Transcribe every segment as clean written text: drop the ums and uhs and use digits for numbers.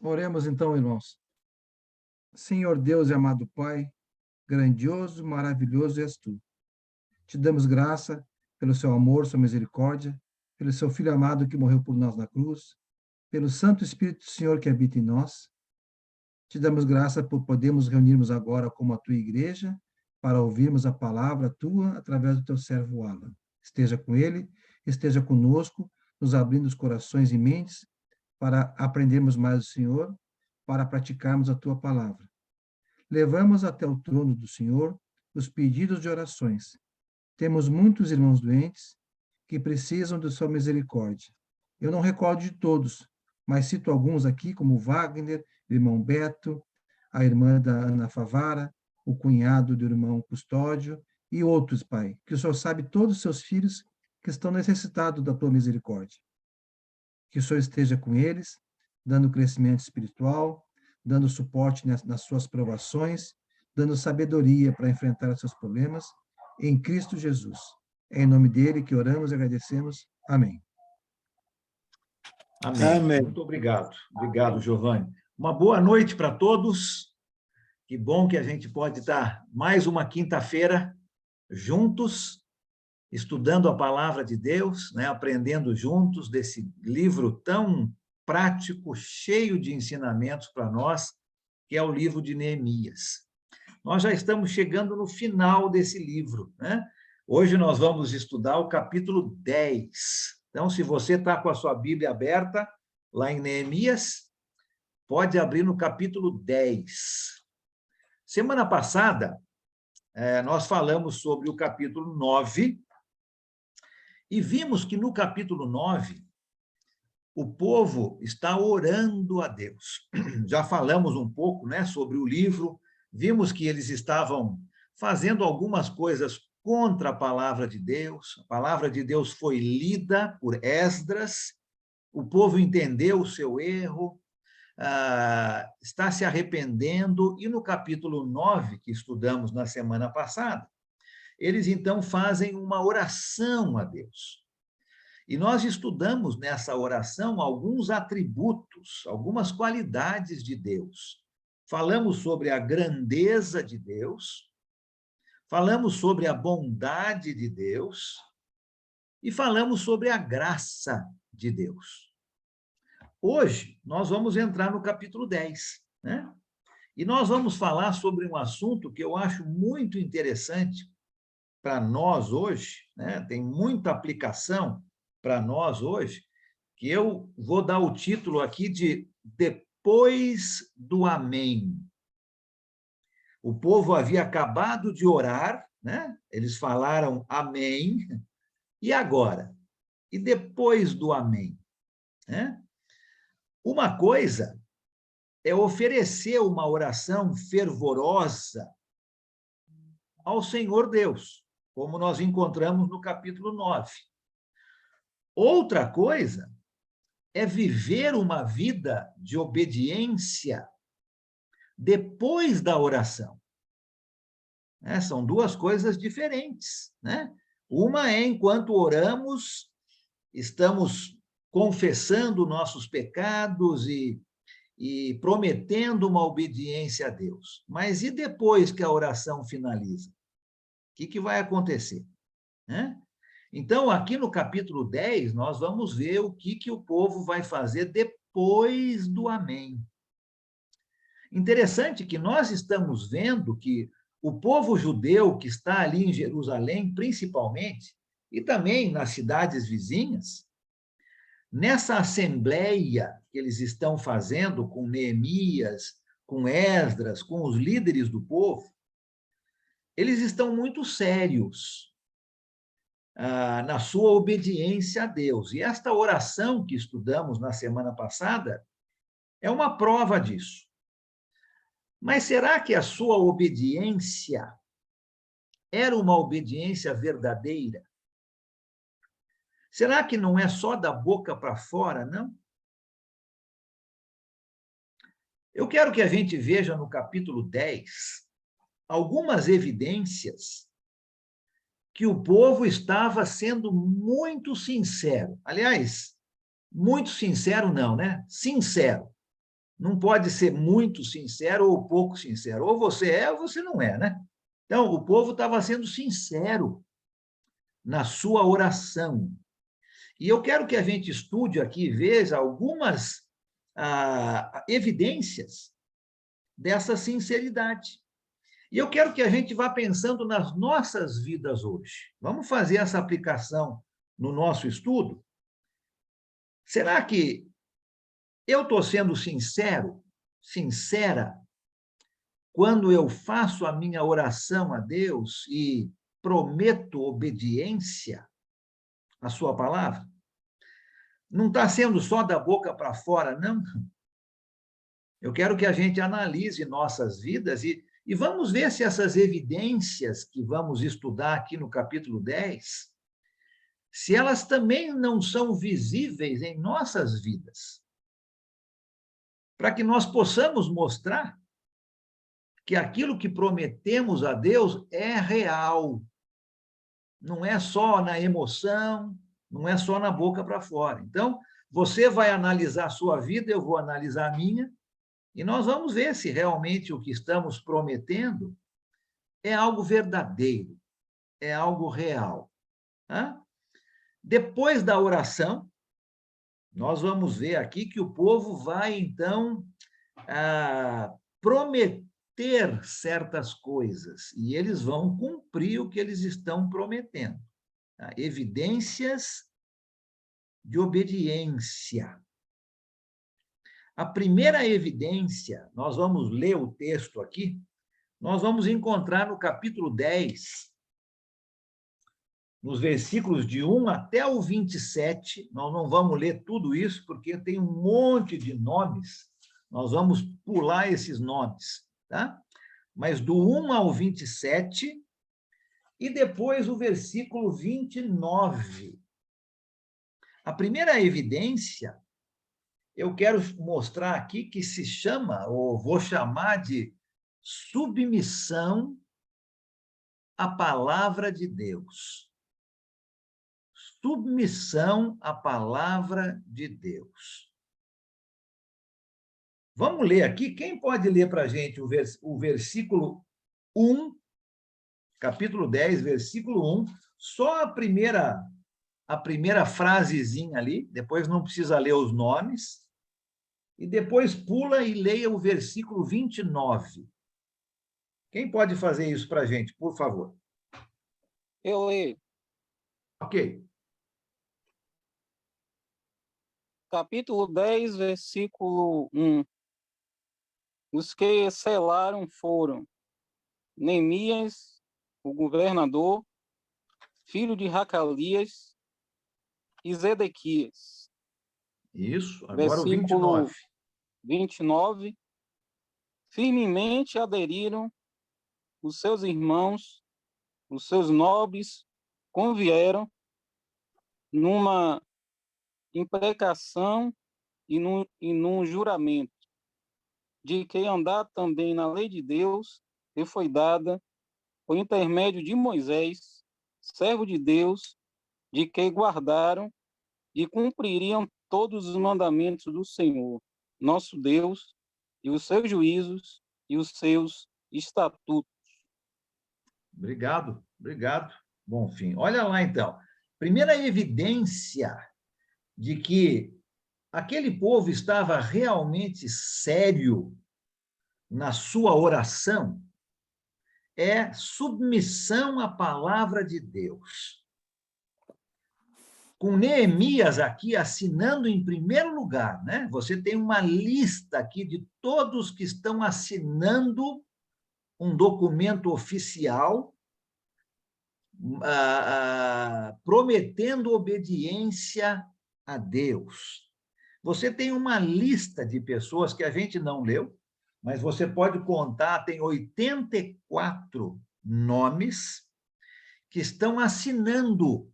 Oremos então, irmãos. Senhor Deus e amado Pai, grandioso, maravilhoso és tu. Te damos graça pelo seu amor, sua misericórdia, pelo seu Filho amado que morreu por nós na cruz, pelo Santo Espírito do Senhor que habita em nós. Te damos graça por podermos reunirmos agora como a tua igreja para ouvirmos a palavra tua através do teu servo Alan. Esteja com ele, esteja conosco, nos abrindo os corações e mentes para aprendermos mais do Senhor, para praticarmos a tua palavra. Levamos até o trono do Senhor os pedidos de orações. Temos muitos irmãos doentes que precisam de sua misericórdia. Eu não recordo de todos, mas cito alguns aqui, como o Wagner, o irmão Beto, a irmã da Ana Favara, o cunhado do irmão Custódio e outros, Pai, que o Senhor sabe todos os seus filhos que estão necessitados da tua misericórdia. Que o Senhor esteja com eles, dando crescimento espiritual, dando suporte nas suas provações, dando sabedoria para enfrentar os seus problemas, em Cristo Jesus. É em nome dele que oramos e agradecemos. Amém. Amém. Amém. Muito obrigado. Obrigado, Giovanni. Uma boa noite para todos. Que bom que a gente pode estar mais uma quinta-feira juntos, estudando a palavra de Deus, né? Aprendendo juntos desse livro tão prático, cheio de ensinamentos para nós, que é o livro de Neemias. Nós já estamos chegando no final desse livro, né? Hoje nós vamos estudar o capítulo 10. Então, se você está com a sua Bíblia aberta, lá em Neemias, pode abrir no capítulo 10. Semana passada, nós falamos sobre o capítulo 9, e vimos que no capítulo 9, o povo está orando a Deus. Já falamos um pouco, né, sobre o livro, vimos que eles estavam fazendo algumas coisas contra a palavra de Deus. A palavra de Deus foi lida por Esdras, o povo entendeu o seu erro, está se arrependendo, e no capítulo 9, que estudamos na semana passada, eles então fazem uma oração a Deus. E nós estudamos nessa oração alguns atributos, algumas qualidades de Deus. Falamos sobre a grandeza de Deus, falamos sobre a bondade de Deus e falamos sobre a graça de Deus. Hoje, nós vamos entrar no capítulo 10, né? E nós vamos falar sobre um assunto que eu acho muito interessante para nós hoje, né? Tem muita aplicação para nós hoje, que eu vou dar o título aqui de Depois do Amém. O povo havia acabado de orar, né? Eles falaram amém, e agora? E depois do amém? Né? Uma coisa é oferecer uma oração fervorosa ao Senhor Deus, como nós encontramos no capítulo 9. Outra coisa é viver uma vida de obediência depois da oração. São duas coisas diferentes, né? Uma é enquanto oramos, estamos confessando nossos pecados e prometendo uma obediência a Deus. Mas e depois que a oração finaliza? O que vai acontecer? Né? Então, aqui no capítulo 10, nós vamos ver o que o povo vai fazer depois do amém. Interessante que nós estamos vendo que o povo judeu que está ali em Jerusalém, principalmente, e também nas cidades vizinhas, nessa assembleia que eles estão fazendo com Neemias, com Esdras, com os líderes do povo, eles estão muito sérios na sua obediência a Deus. E esta oração que estudamos na semana passada é uma prova disso. Mas será que a sua obediência era uma obediência verdadeira? Será que não é só da boca para fora, não? Eu quero que a gente veja no capítulo 10 algumas evidências que o povo estava sendo muito sincero. Aliás, muito sincero não, né? Sincero. não pode ser muito sincero ou pouco sincero. Ou você é ou você não é, né? Então, o povo estava sendo sincero na sua oração. E eu quero que a gente estude aqui e veja algumas evidências dessa sinceridade. E eu quero que a gente vá pensando nas nossas vidas hoje. Vamos fazer essa aplicação no nosso estudo? Será que eu estou sendo sincero, sincera, quando eu faço a minha oração a Deus e prometo obediência à sua palavra? Não está sendo só da boca para fora, não. Eu quero que a gente analise nossas vidas e vamos ver se essas evidências que vamos estudar aqui no capítulo 10, se elas também não são visíveis em nossas vidas, para que nós possamos mostrar que aquilo que prometemos a Deus é real, não é só na emoção, não é só na boca para fora. Então, você vai analisar a sua vida, eu vou analisar a minha, e nós vamos ver se realmente o que estamos prometendo é algo verdadeiro, é algo real. Tá? Depois da oração, nós vamos ver aqui que o povo vai, então, prometer certas coisas, e eles vão cumprir o que eles estão prometendo. Tá? Evidências de obediência. A primeira evidência, nós vamos ler o texto aqui, nós vamos encontrar no capítulo 10, nos versículos de 1 até o 27, nós não vamos ler tudo isso, porque tem um monte de nomes, nós vamos pular esses nomes, tá? Mas do 1 ao 27, e depois o versículo 29. A primeira evidência, eu quero mostrar aqui que se chama, ou vou chamar de submissão à palavra de Deus. Submissão à palavra de Deus. Vamos ler aqui, quem pode ler para a gente o versículo 1, capítulo 10, versículo 1, só a primeira frasezinha ali, depois não precisa ler os nomes, e depois pula e leia o versículo 29. Quem pode fazer isso para a gente, por favor? Eu leio. Ok. Capítulo 10, versículo 1. Os que selaram foram Neemias, o governador, filho de Racalias, e Zedequias. Isso, agora Versículo o 29. 29. Firmemente aderiram os seus irmãos, os seus nobres, convieram numa imprecação e num juramento, de que andar também na lei de Deus, que foi dada por intermédio de Moisés, servo de Deus, de que guardaram e cumpririam todos os mandamentos do Senhor, nosso Deus, e os seus juízos e os seus estatutos. Obrigado, obrigado. Bom fim. Olha lá, então. Primeira evidência de que aquele povo estava realmente sério na sua oração é submissão à palavra de Deus. Com Neemias aqui assinando em primeiro lugar, né? Você tem uma lista aqui de todos que estão assinando um documento oficial prometendo obediência a Deus. Você tem uma lista de pessoas que a gente não leu, mas você pode contar, tem 84 nomes que estão assinando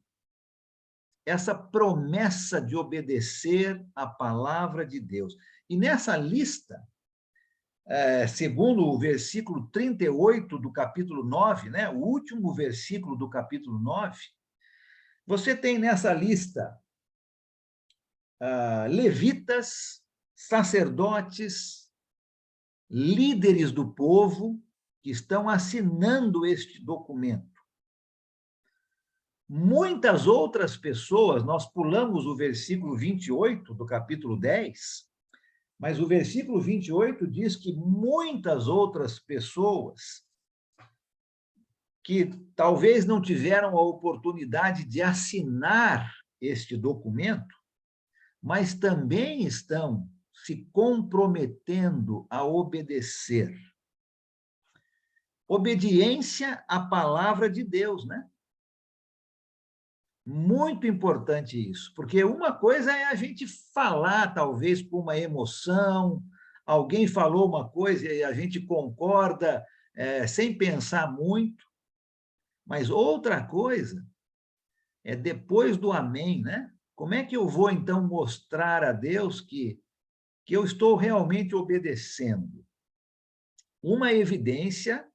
essa promessa de obedecer à palavra de Deus. E nessa lista, segundo o versículo 38 do capítulo 9, né, o último versículo do capítulo 9, você tem nessa lista levitas, sacerdotes, líderes do povo que estão assinando este documento. Muitas outras pessoas, nós pulamos o versículo 28 do capítulo 10, mas o versículo 28 diz que muitas outras pessoas que talvez não tiveram a oportunidade de assinar este documento, mas também estão se comprometendo a obedecer. Obediência à palavra de Deus, né? Muito importante isso, porque uma coisa é a gente falar, talvez, por uma emoção, alguém falou uma coisa e a gente concorda sem pensar muito, mas outra coisa é depois do amém, né? Como é que eu vou, então, mostrar a Deus que eu estou realmente obedecendo? Uma evidência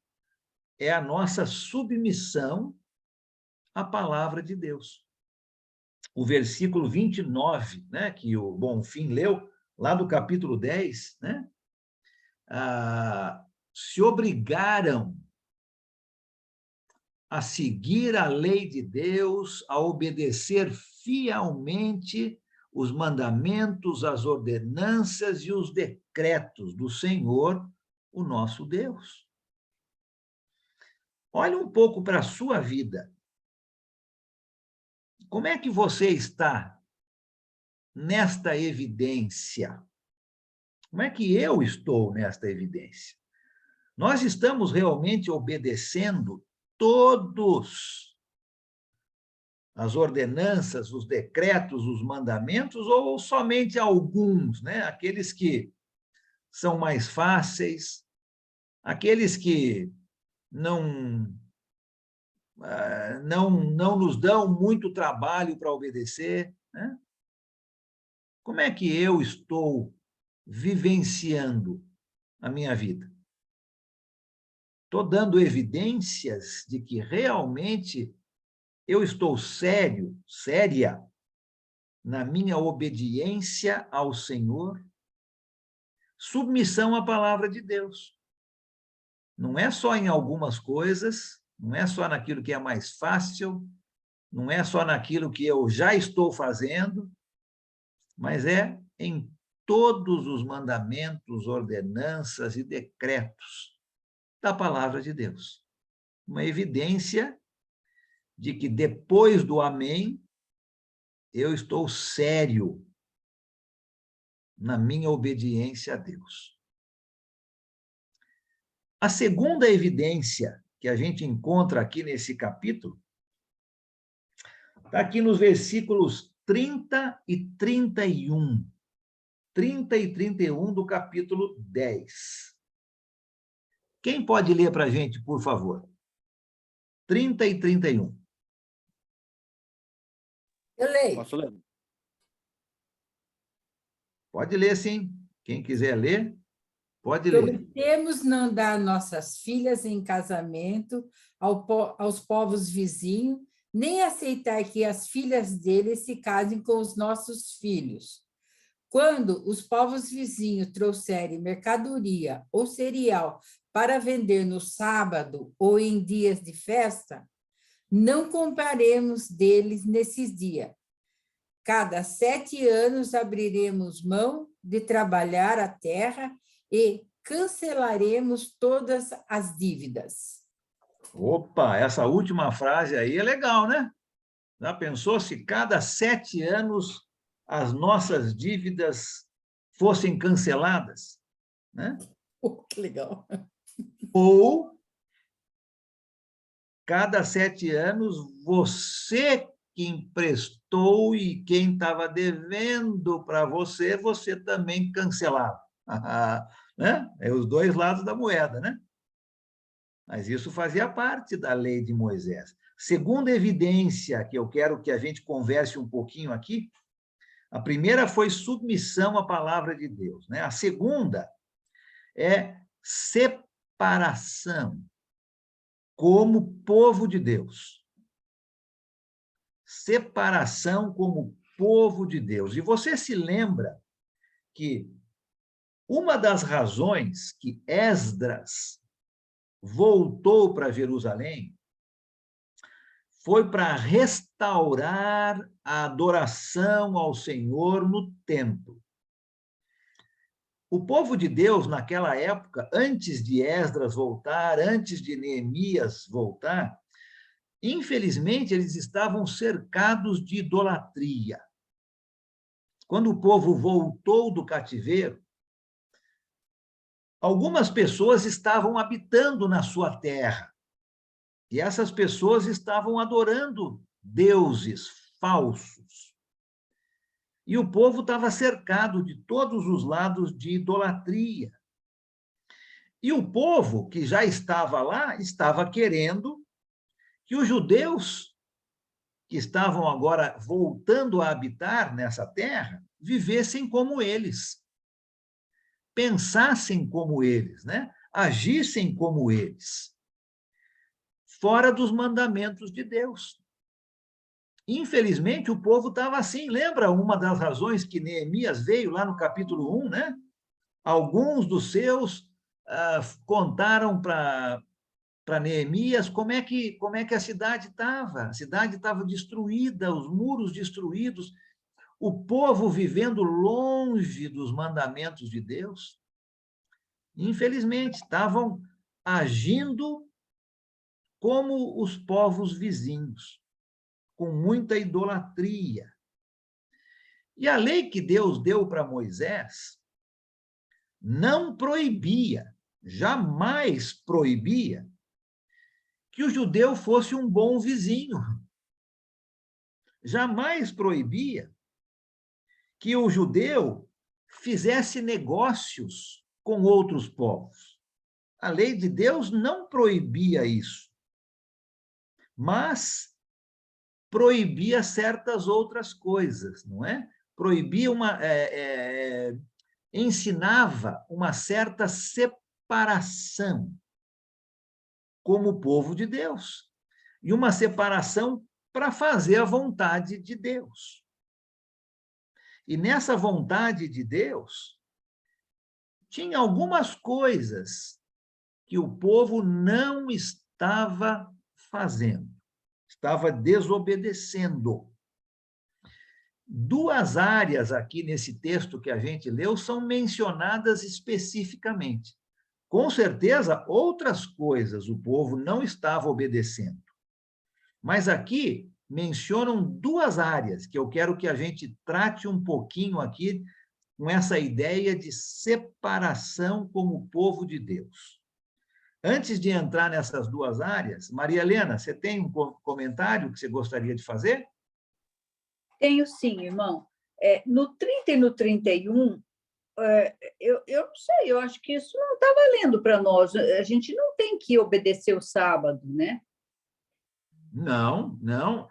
é a nossa submissão à palavra de Deus. O versículo 29, né, que o Bonfim leu, lá do capítulo 10, né, se obrigaram a seguir a lei de Deus, a obedecer fielmente os mandamentos, as ordenanças e os decretos do Senhor, o nosso Deus. Olhe um pouco para a sua vida. Como é que você está nesta evidência? Como é que eu estou nesta evidência? Nós estamos realmente obedecendo todos as ordenanças, os decretos, os mandamentos, ou somente alguns, né? Aqueles que são mais fáceis, aqueles que não nos dão muito trabalho para obedecer, né? Como é que eu estou vivenciando a minha vida? Estou dando evidências de que realmente eu estou séria na minha obediência ao Senhor? Submissão à palavra de Deus. Não é só em algumas coisas, não é só naquilo que é mais fácil, não é só naquilo que eu já estou fazendo, mas é em todos os mandamentos, ordenanças e decretos da palavra de Deus. Uma evidência de que depois do amém, eu estou sério na minha obediência a Deus. A segunda evidência que a gente encontra aqui nesse capítulo está aqui nos versículos 30 e 31. 30 e 31 do capítulo 10. Quem pode ler para a gente, por favor? 30 e 31. Eu leio. Posso ler? Pode ler, sim. Quem quiser ler, pode ler. Prometemos não dar nossas filhas em casamento aos povos vizinhos, nem aceitar que as filhas deles se casem com os nossos filhos. Quando os povos vizinhos trouxerem mercadoria ou cereal para vender no sábado ou em dias de festa, não compraremos deles nesses dias. Cada 7 anos abriremos mão de trabalhar a terra e cancelaremos todas as dívidas. Opa, essa última frase aí é legal, né? Já pensou se cada 7 anos as nossas dívidas fossem canceladas, né? Que legal. Ou cada 7 anos você que emprestou e quem estava devendo para você, você também cancelava. Né? É os dois lados da moeda, né? Mas isso fazia parte da lei de Moisés. Segunda evidência que eu quero que a gente converse um pouquinho aqui, a primeira foi submissão à palavra de Deus, né? A segunda é separação como povo de Deus. Separação como povo de Deus. E você se lembra que Uma das razões que Esdras voltou para Jerusalém foi para restaurar a adoração ao Senhor no templo. O povo de Deus, naquela época, antes de Esdras voltar, antes de Neemias voltar, infelizmente, eles estavam cercados de idolatria. Quando o povo voltou do cativeiro, algumas pessoas estavam habitando na sua terra, e essas pessoas estavam adorando deuses falsos. E o povo estava cercado de todos os lados de idolatria. E o povo que já estava lá estava querendo que os judeus, que estavam agora voltando a habitar nessa terra, vivessem como eles, pensassem como eles, né? Agissem como eles, fora dos mandamentos de Deus. Infelizmente, o povo estava assim. Lembra uma das razões que Neemias veio lá no capítulo 1, né? Alguns dos seus contaram para Neemias como é que a cidade estava. A cidade estava destruída, os muros destruídos, o povo vivendo longe dos mandamentos de Deus. Infelizmente, estavam agindo como os povos vizinhos, com muita idolatria. E a lei que Deus deu para Moisés não proibia, jamais proibia, que o judeu fosse um bom vizinho. Jamais proibia que o judeu fizesse negócios com outros povos. A lei de Deus não proibia isso, mas proibia certas outras coisas, não é? Proibia ensinava uma certa separação como povo de Deus, e uma separação para fazer a vontade de Deus. E nessa vontade de Deus, tinha algumas coisas que o povo não estava fazendo, estava desobedecendo. Duas áreas aqui nesse texto que a gente leu são mencionadas especificamente. Com certeza, outras coisas o povo não estava obedecendo. Mas aqui mencionam duas áreas que eu quero que a gente trate um pouquinho aqui com essa ideia de separação como povo de Deus. Antes de entrar nessas duas áreas, Maria Helena, você tem um comentário que você gostaria de fazer? Tenho sim, irmão. No 30 e no 31, eu não sei, eu acho que isso não está valendo para nós. A gente não tem que obedecer o sábado, né? Não, não.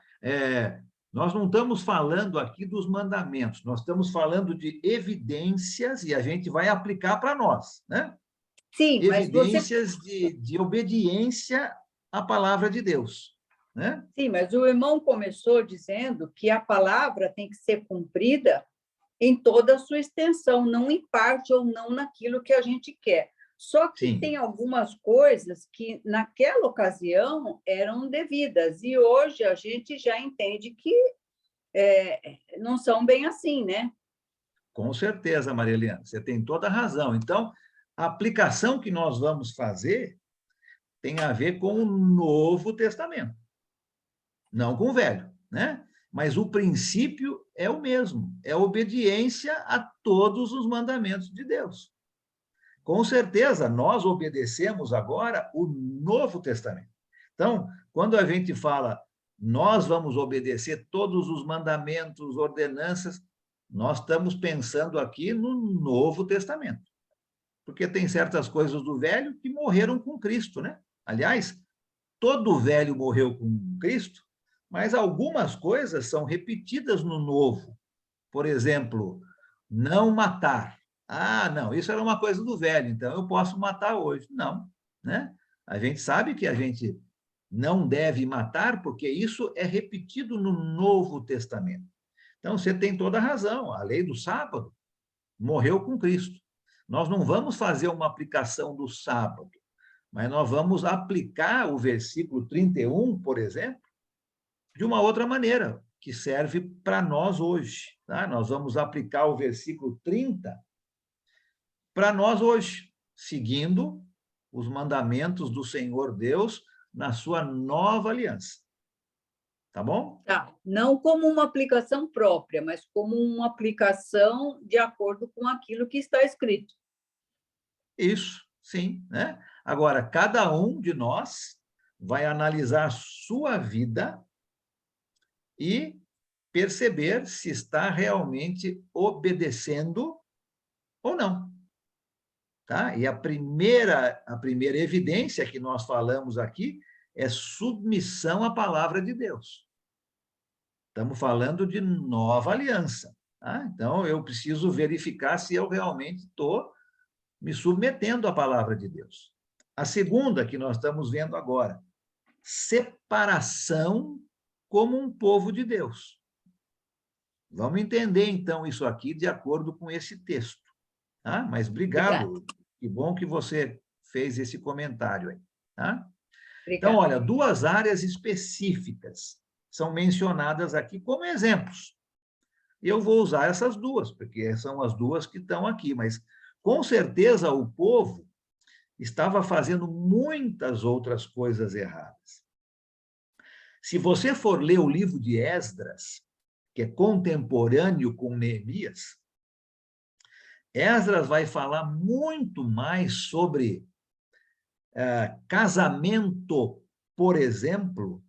Nós não estamos falando aqui dos mandamentos, nós estamos falando de evidências e a gente vai aplicar para nós, né? Sim, mas evidências de obediência à palavra de Deus, né? Sim, mas o irmão começou dizendo que a palavra tem que ser cumprida em toda a sua extensão, não em parte ou não naquilo que a gente quer. Só que Sim. tem algumas coisas que, naquela ocasião, eram devidas, e hoje a gente já entende que não são bem assim, né? Com certeza, Maria Helena, você tem toda a razão. Então, a aplicação que nós vamos fazer tem a ver com o Novo Testamento, não com o Velho, né? Mas o princípio é o mesmo, é a obediência a todos os mandamentos de Deus. Com certeza, nós obedecemos agora o Novo Testamento. Então, quando a gente fala, nós vamos obedecer todos os mandamentos, ordenanças, nós estamos pensando aqui no Novo Testamento. Porque tem certas coisas do Velho que morreram com Cristo, né? Aliás, todo o Velho morreu com Cristo, mas algumas coisas são repetidas no Novo. Por exemplo, não matar. Ah, não, isso era uma coisa do Velho, então eu posso matar hoje. Não, né? A gente sabe que a gente não deve matar, porque isso é repetido no Novo Testamento. Então, você tem toda a razão, a lei do sábado morreu com Cristo. Nós não vamos fazer uma aplicação do sábado, mas nós vamos aplicar o versículo 31, por exemplo, de uma outra maneira, que serve para nós hoje. Tá? Nós vamos aplicar o versículo 30 para nós hoje, seguindo os mandamentos do Senhor Deus na sua nova aliança. Tá bom? Tá. Não como uma aplicação própria, mas como uma aplicação de acordo com aquilo que está escrito. Isso, sim. Né? Agora, cada um de nós vai analisar a sua vida e perceber se está realmente obedecendo ou não. Tá? E a primeira evidência que nós falamos aqui é submissão à palavra de Deus. Estamos falando de nova aliança. Tá? Então, eu preciso verificar se eu realmente estou me submetendo à palavra de Deus. A segunda que nós estamos vendo agora, separação como um povo de Deus. Vamos entender, então, isso aqui de acordo com esse texto. Tá? Mas obrigado, que bom que você fez esse comentário aí. Tá? Então, olha, 2 áreas específicas são mencionadas aqui como exemplos. Eu vou usar essas 2, porque são as 2 que estão aqui, mas com certeza o povo estava fazendo muitas outras coisas erradas. Se você for ler o livro de Esdras, que é contemporâneo com Neemias, Esdras vai falar muito mais sobre casamento, por exemplo,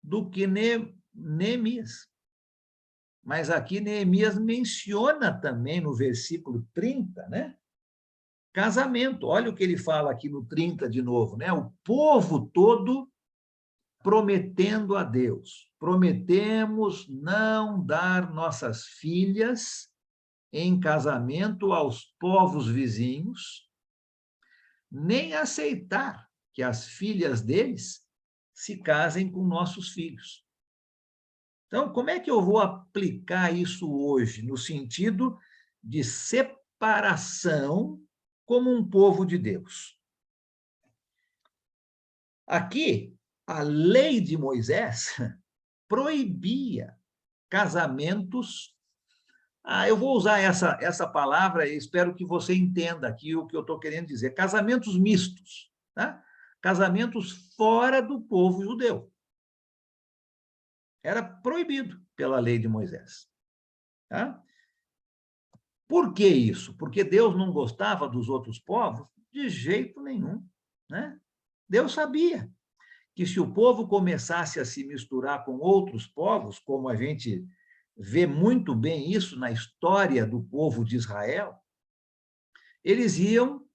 do que Neemias. Mas aqui Neemias menciona também no versículo 30, né? Casamento. Olha o que ele fala aqui no 30 de novo, né? O povo todo prometendo a Deus. Prometemos não dar nossas filhas em casamento aos povos vizinhos, nem aceitar que as filhas deles se casem com nossos filhos. Então, como é que eu vou aplicar isso hoje, no sentido de separação como um povo de Deus? Aqui, a lei de Moisés proibia casamentos. Eu vou usar essa palavra e espero que você entenda aqui o que eu estou querendo dizer. Casamentos mistos, tá? Casamentos fora do povo judeu. Era proibido pela lei de Moisés. Tá? Por que isso? Porque Deus não gostava dos outros povos? De jeito nenhum. Né? Deus sabia que se o povo começasse a se misturar com outros povos, como a gente vê muito bem isso na história do povo de Israel, eles iam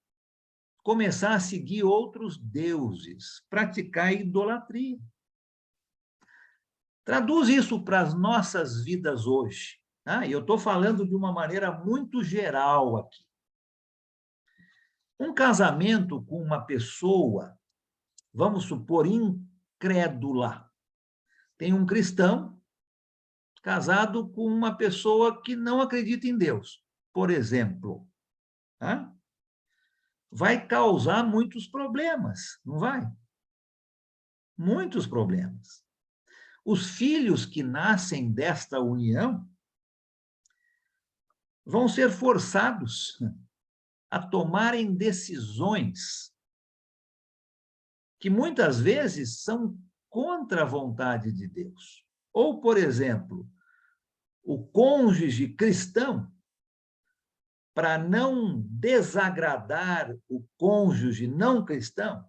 começar a seguir outros deuses, praticar idolatria. Traduz isso para as nossas vidas hoje. Tá? E eu estou falando de uma maneira muito geral aqui. Um casamento com uma pessoa, vamos supor, incrédula. Tem um cristão casado com uma pessoa que não acredita em Deus, por exemplo. Tá? Vai causar muitos problemas, não vai? Muitos problemas. Os filhos que nascem desta união vão ser forçados a tomarem decisões que muitas vezes são contra a vontade de Deus. Ou, por exemplo, o cônjuge cristão, para não desagradar o cônjuge não cristão,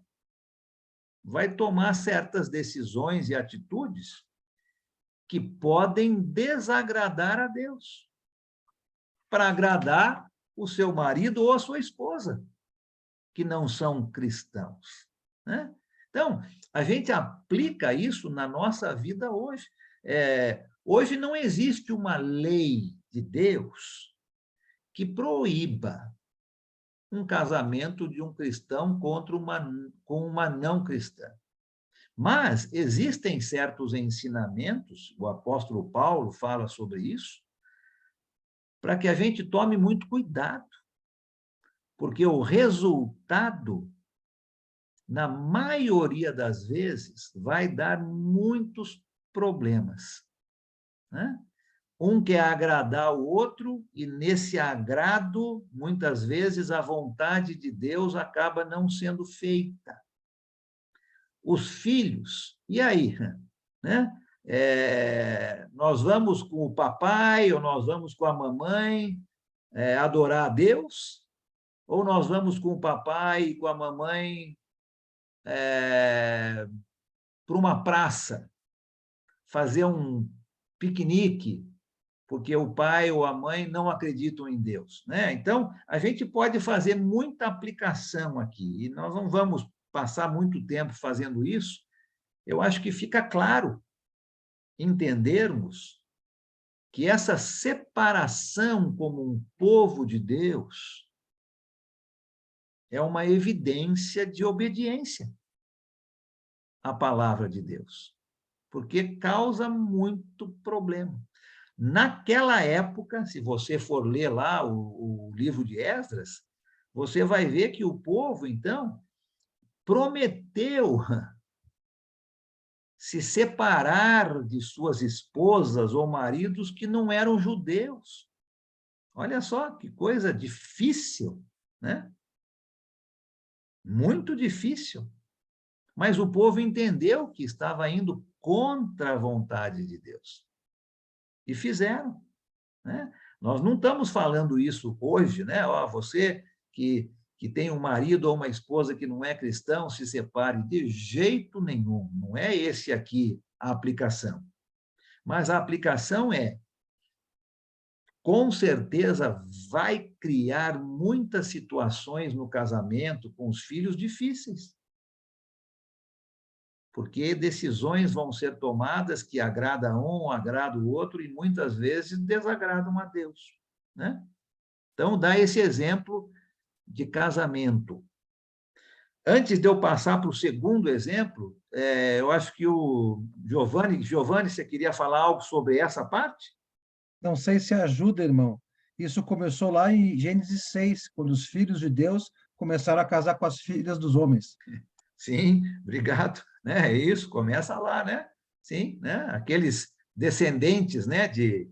vai tomar certas decisões e atitudes que podem desagradar a Deus, para agradar o seu marido ou a sua esposa, que não são cristãos. Né? Então, a gente aplica isso na nossa vida hoje. Hoje não existe uma lei de Deus que proíba um casamento de um cristão com uma não cristã. Mas existem certos ensinamentos, o apóstolo Paulo fala sobre isso, para que a gente tome muito cuidado, porque o resultado, na maioria das vezes, vai dar muitos problemas, né? Um quer agradar o outro, e nesse agrado, muitas vezes, a vontade de Deus acaba não sendo feita. Os filhos, e aí? Né? Nós vamos com o papai ou nós vamos com a mamãe adorar a Deus? Ou nós vamos com o papai e com a mamãe para uma praça, fazer um piquenique, porque o pai ou a mãe não acreditam em Deus, né? Então, a gente pode fazer muita aplicação aqui, e nós não vamos passar muito tempo fazendo isso. Eu acho que fica claro entendermos que essa separação como um povo de Deus é uma evidência de obediência à palavra de Deus, porque causa muito problema. Naquela época, se você for ler lá o livro de Esdras, você vai ver que o povo, então, prometeu se separar de suas esposas ou maridos que não eram judeus. Olha só que coisa difícil, né? Muito difícil. Mas o povo entendeu que estava indo contra a vontade de Deus. E fizeram, né? Nós não estamos falando isso hoje, né? Ó, você que tem um marido ou uma esposa que não é cristão, se separe, de jeito nenhum. Não é esse aqui a aplicação. Mas a aplicação com certeza, vai criar muitas situações no casamento com os filhos difíceis. Porque decisões vão ser tomadas que agradam um, agradam o outro, e muitas vezes desagradam a Deus, né? Então, dá esse exemplo de casamento. Antes de eu passar para o segundo exemplo, eu acho que o Giovanni, você queria falar algo sobre essa parte? Não sei se ajuda, irmão. Isso começou lá em Gênesis 6, quando os filhos de Deus começaram a casar com as filhas dos homens. Sim, obrigado. Né? É isso, começa lá, né? Sim, né? Aqueles descendentes, né, de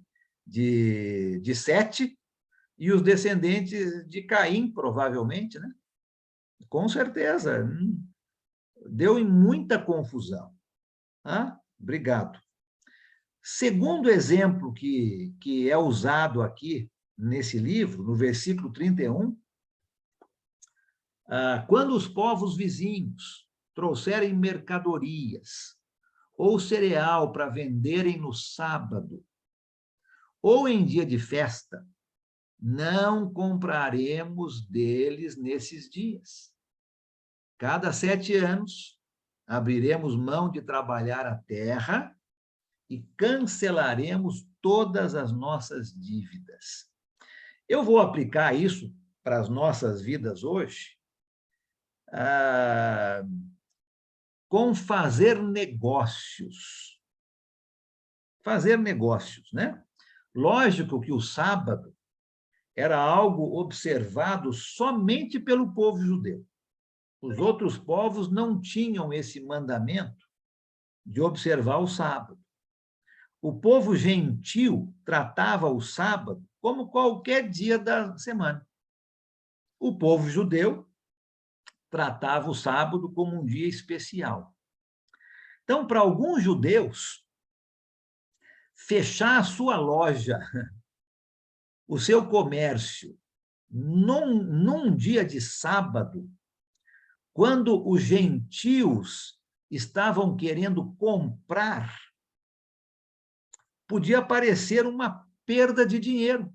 Sete e os descendentes de Caim, provavelmente, né? Com certeza. Deu em muita confusão. Ah, obrigado. Segundo exemplo que é usado aqui nesse livro, no versículo 31, quando os povos vizinhos trouxerem mercadorias ou cereal para venderem no sábado ou em dia de festa, não compraremos deles nesses dias. Cada 7 anos, abriremos mão de trabalhar a terra e cancelaremos todas as nossas dívidas. Eu vou aplicar isso para as nossas vidas hoje, com fazer negócios. Fazer negócios, né? Lógico que o sábado era algo observado somente pelo povo judeu. Os outros povos não tinham esse mandamento de observar o sábado. O povo gentil tratava o sábado como qualquer dia da semana. O povo judeu tratava o sábado como um dia especial. Então, para alguns judeus, fechar a sua loja, o seu comércio, num dia de sábado, quando os gentios estavam querendo comprar, podia parecer uma perda de dinheiro.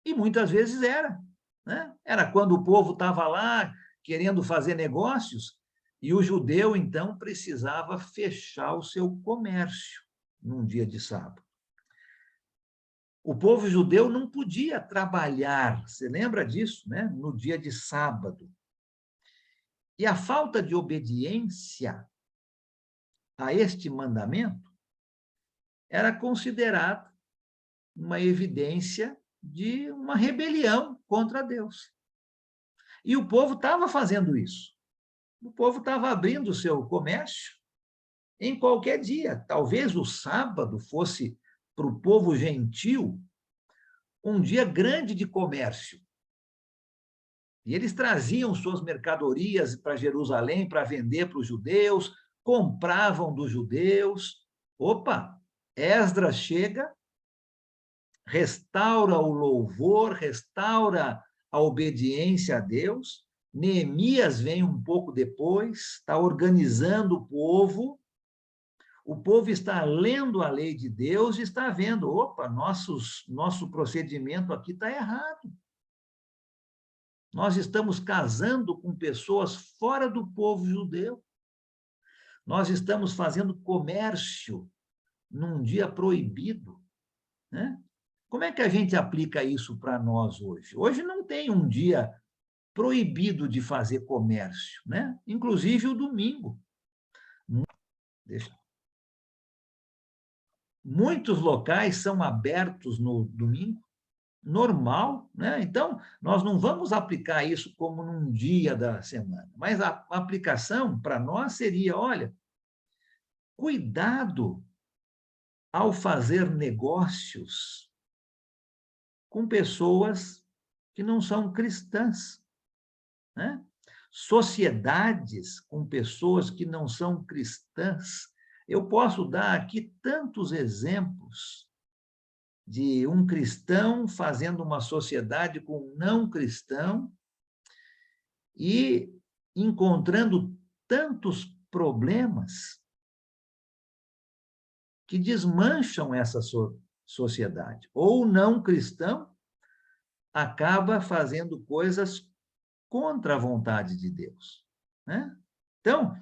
E muitas vezes era, né? Era quando o povo estava lá querendo fazer negócios e o judeu, então, precisava fechar o seu comércio num dia de sábado. O povo judeu não podia trabalhar, você lembra disso, né? No dia de sábado. E a falta de obediência a este mandamento era considerada uma evidência de uma rebelião contra Deus. E o povo estava fazendo isso. O povo estava abrindo o seu comércio em qualquer dia. Talvez o sábado fosse, para o povo gentil, um dia grande de comércio. E eles traziam suas mercadorias para Jerusalém para vender para os judeus, compravam dos judeus. Opa, Esdras chega, restaura o louvor, restaura a obediência a Deus. Neemias vem um pouco depois, está organizando o povo está lendo a lei de Deus e está vendo, opa, nosso procedimento aqui está errado. Nós estamos casando com pessoas fora do povo judeu. Nós estamos fazendo comércio num dia proibido, né? Como é que a gente aplica isso para nós hoje? Hoje não tem um dia proibido de fazer comércio, né? Inclusive o domingo. Muitos locais são abertos no domingo, normal, né? Então, nós não vamos aplicar isso como num dia da semana, mas a aplicação para nós seria, olha, cuidado ao fazer negócios com pessoas que não são cristãs, né? Sociedades com pessoas que não são cristãs. Eu posso dar aqui tantos exemplos de um cristão fazendo uma sociedade com um não cristão e encontrando tantos problemas que desmancham essa sociedade. Ou o não cristão acaba fazendo coisas contra a vontade de Deus, né? Então,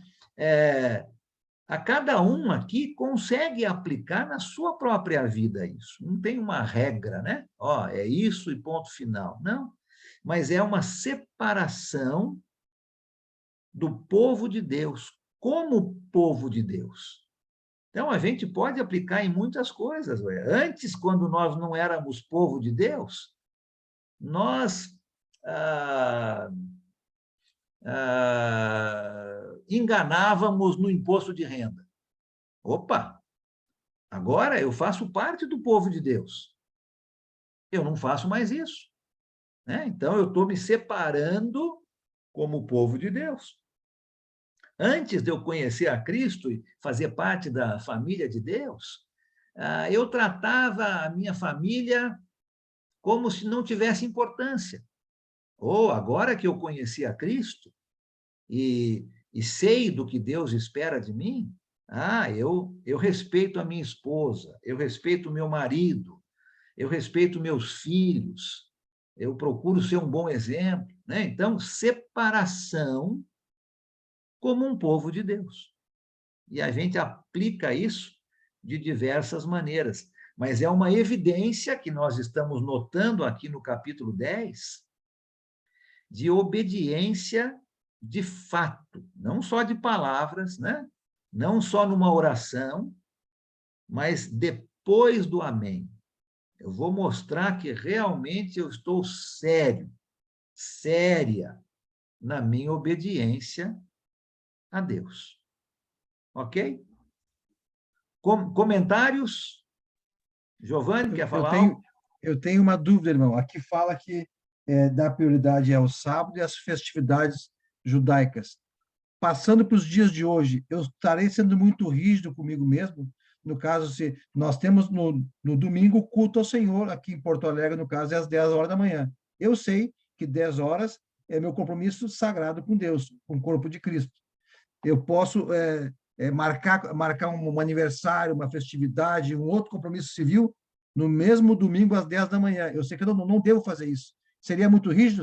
a cada um aqui consegue aplicar na sua própria vida isso. Não tem uma regra, né? Ó, é isso e ponto final. Não. Mas é uma separação do povo de Deus, como povo de Deus. Então, a gente pode aplicar em muitas coisas. Antes, quando nós não éramos povo de Deus, nós enganávamos no imposto de renda. Opa! Agora eu faço parte do povo de Deus. Eu não faço mais isso, né? Então, eu estou me separando como povo de Deus. Antes de eu conhecer a Cristo e fazer parte da família de Deus, eu tratava a minha família como se não tivesse importância. Ou agora que eu conheci a Cristo e sei do que Deus espera de mim, eu respeito a minha esposa, eu respeito o meu marido, eu respeito meus filhos, eu procuro ser um bom exemplo, né? Então, separação como um povo de Deus. E a gente aplica isso de diversas maneiras. Mas é uma evidência que nós estamos notando aqui no capítulo 10, de obediência de fato, não só de palavras, né? Não só numa oração, mas depois do amém. Eu vou mostrar que realmente eu estou séria na minha obediência a Deus. Ok? Comentários? Giovanni, quer falar algo? Eu tenho uma dúvida, irmão. Aqui fala que dá prioridade ao sábado e às festividades judaicas. Passando para os dias de hoje, eu estarei sendo muito rígido comigo mesmo? No caso, se nós temos no domingo culto ao Senhor, aqui em Porto Alegre, no caso, é às 10 horas da manhã. Eu sei que 10 horas é meu compromisso sagrado com Deus, com o corpo de Cristo. Eu posso marcar um aniversário, uma festividade, um outro compromisso civil no mesmo domingo às 10 da manhã. Eu sei que eu não devo fazer isso. Seria muito rígido?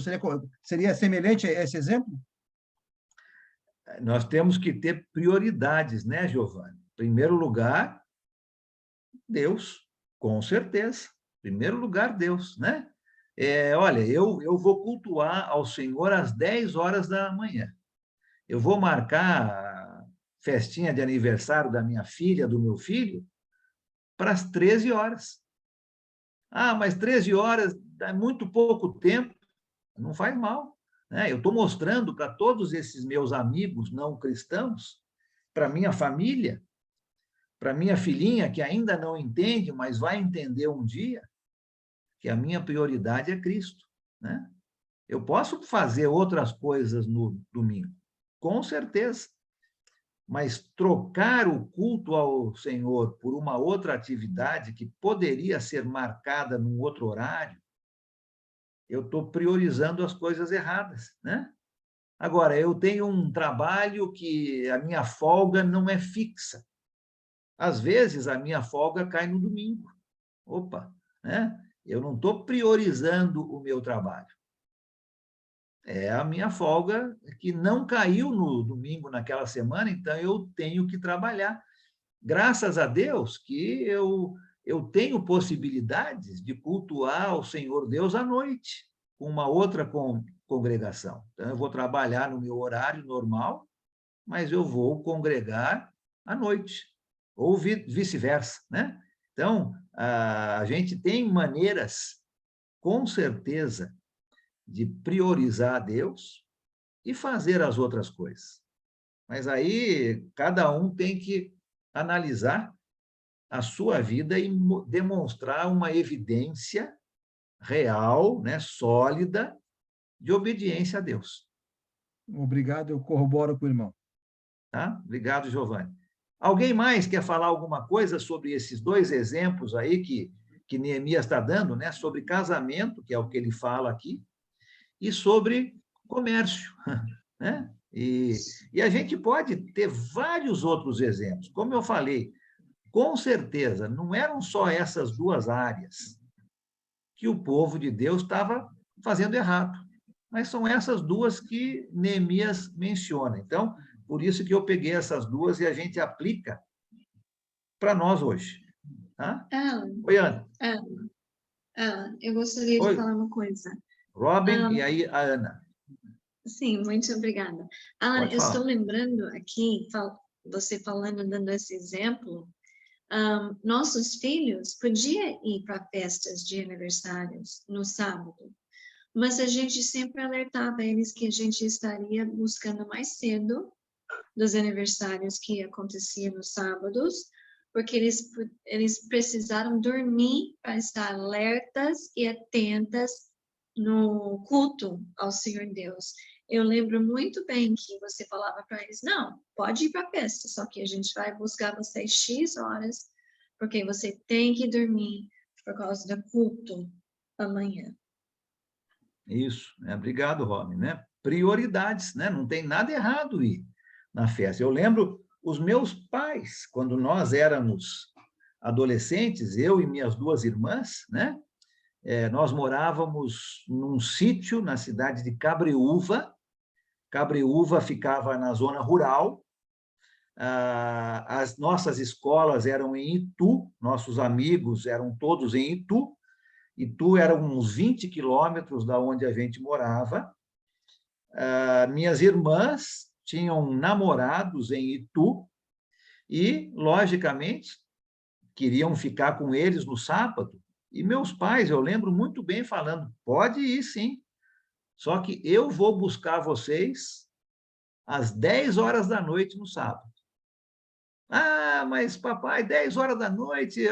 Seria semelhante a esse exemplo? Nós temos que ter prioridades, né, Giovanni? Em primeiro lugar, Deus, com certeza. Em primeiro lugar, Deus, né? Olha, eu vou cultuar ao Senhor às 10 horas da manhã. Eu vou marcar a festinha de aniversário da minha filha, do meu filho, para as 13 horas. Ah, mas 13 horas é muito pouco tempo. Não faz mal, né? Eu estou mostrando para todos esses meus amigos não cristãos, para minha família, para minha filhinha, que ainda não entende, mas vai entender um dia, que a minha prioridade é Cristo, né? Eu posso fazer outras coisas no domingo, com certeza, mas trocar o culto ao Senhor por uma outra atividade que poderia ser marcada num outro horário, eu estou priorizando as coisas erradas, né? Agora, eu tenho um trabalho que a minha folga não é fixa. Às vezes, a minha folga cai no domingo. Opa, né? Eu não estou priorizando o meu trabalho. É a minha folga que não caiu no domingo naquela semana, então eu tenho que trabalhar. Graças a Deus que eu tenho possibilidades de cultuar o Senhor Deus à noite, com uma outra congregação. Então, eu vou trabalhar no meu horário normal, mas eu vou congregar à noite, ou vice-versa, né? Então, a gente tem maneiras, com certeza, de priorizar a Deus e fazer as outras coisas. Mas aí, cada um tem que analisar a sua vida e demonstrar uma evidência real, né, sólida, de obediência a Deus. Obrigado, eu corroboro com o irmão. Tá? Obrigado, Giovanni. Alguém mais quer falar alguma coisa sobre esses dois exemplos aí que Neemias está dando, né? Sobre casamento, que é o que ele fala aqui, e sobre comércio, né? E a gente pode ter vários outros exemplos. Como eu falei, com certeza, não eram só essas duas áreas que o povo de Deus estava fazendo errado, mas são essas duas que Neemias menciona. Então, por isso que eu peguei essas duas e a gente aplica para nós hoje. Tá? Oi, Ana. Eu gostaria de Oi, falar uma coisa. Robin, e aí a Ana. Sim, muito obrigada. Alan, Pode eu estou falar. lembrando aqui, você falando, dando esse exemplo, nossos filhos podiam ir para festas de aniversários no sábado, mas a gente sempre alertava eles que a gente estaria buscando mais cedo dos aniversários que aconteciam nos sábados, porque eles precisaram dormir para estar alertas e atentas no culto ao Senhor Deus. Eu lembro muito bem que você falava para eles, não, pode ir para a festa, só que a gente vai buscar você X horas, porque você tem que dormir por causa do culto amanhã. Isso, né? Obrigado, Robin, né? Prioridades, né? Não tem nada errado ir na festa. Eu lembro os meus pais, quando nós éramos adolescentes, eu e minhas duas irmãs, né? Nós morávamos num sítio na cidade de Cabreúva. Cabreúva ficava na zona rural. As nossas escolas eram em Itu, nossos amigos eram todos em Itu. Itu era uns 20 quilômetros da onde a gente morava. Minhas irmãs tinham namorados em Itu e, logicamente, queriam ficar com eles no sábado. E meus pais, eu lembro muito bem falando, pode ir sim, só que eu vou buscar vocês às 10 horas da noite no sábado. Ah, mas papai, 10 horas da noite,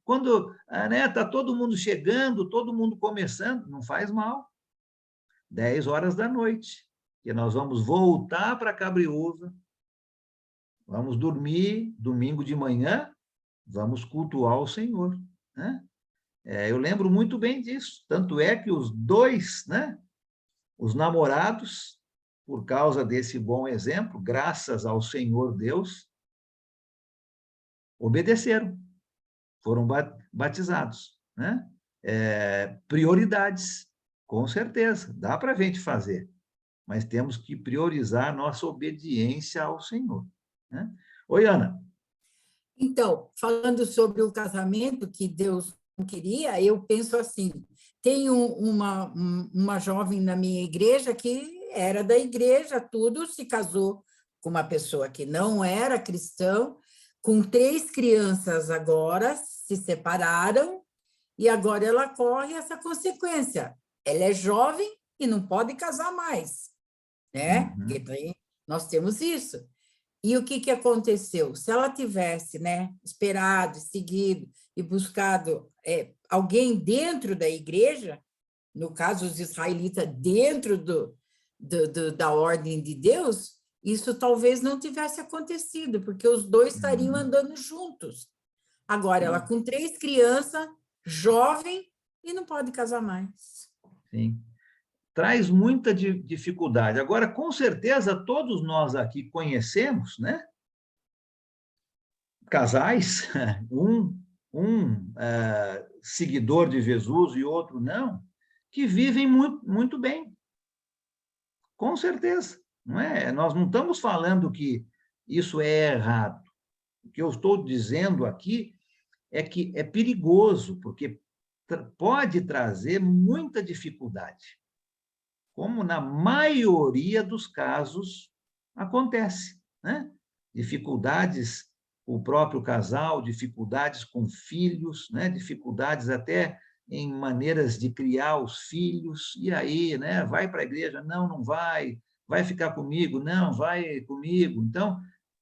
quando está todo mundo chegando, todo mundo começando, não faz mal. 10 horas da noite, que nós vamos voltar para Cabreúva, vamos dormir, domingo de manhã, vamos cultuar o Senhor, né? Eu lembro muito bem disso, tanto é que os dois, né, os namorados, por causa desse bom exemplo, graças ao Senhor Deus, obedeceram, foram batizados, né? Prioridades, com certeza, dá para a gente fazer, mas temos que priorizar a nossa obediência ao Senhor, né? Oi, Ana. Então, falando sobre o casamento que Deus não queria, eu penso assim, tem uma jovem na minha igreja que era da igreja, tudo, se casou com uma pessoa que não era cristão, com 3 crianças agora, se separaram, e agora ela corre essa consequência. Ela é jovem e não pode casar mais, né? Porque daí nós temos isso. E o que aconteceu? Se ela tivesse, né, esperado, seguido e buscado alguém dentro da igreja, no caso, os israelitas dentro da ordem de Deus, isso talvez não tivesse acontecido, porque os dois estariam andando juntos. Agora, ela com 3 crianças, jovem, e não pode casar mais. Sim. Traz muita dificuldade. Agora, com certeza, todos nós aqui conhecemos, né? Casais, seguidor de Jesus e outro não, que vivem muito, muito bem. Com certeza. Não é? Nós não estamos falando que isso é errado. O que eu estou dizendo aqui é que é perigoso, porque pode trazer muita dificuldade, como na maioria dos casos acontece, né? Dificuldades com o próprio casal, dificuldades com filhos, né? Dificuldades até em maneiras de criar os filhos, e aí, né? Vai para a igreja? Não, não vai. Vai ficar comigo? Não, vai comigo. Então,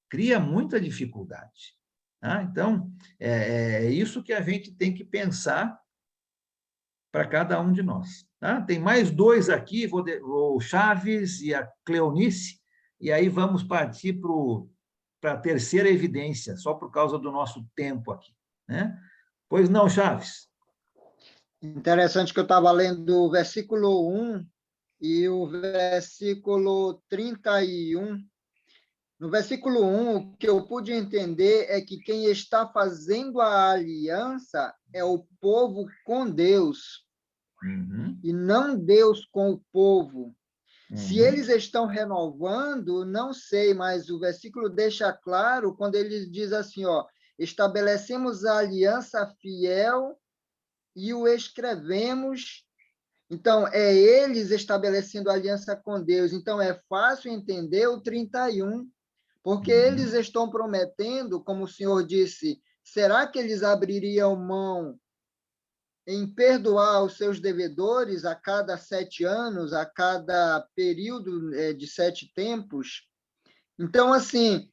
cria muita dificuldade. Tá? Então, é isso que a gente tem que pensar para cada um de nós. Tá? Tem mais 2 aqui, o Chaves e a Cleonice, e aí vamos partir para a terceira evidência, só por causa do nosso tempo aqui. Né? Pois não, Chaves? Interessante que eu estava lendo o versículo 1 e o versículo 31. No versículo 1, o que eu pude entender é que quem está fazendo a aliança é o povo com Deus, e não Deus com o povo. Se eles estão renovando, não sei, mas o versículo deixa claro quando ele diz assim, ó, estabelecemos a aliança fiel e o escrevemos. Então, é eles estabelecendo a aliança com Deus. Então, é fácil entender o 31, porque eles estão prometendo, como o senhor disse, será que eles abririam mão em perdoar os seus devedores a cada 7 anos, a cada período de 7 tempos? Então, assim,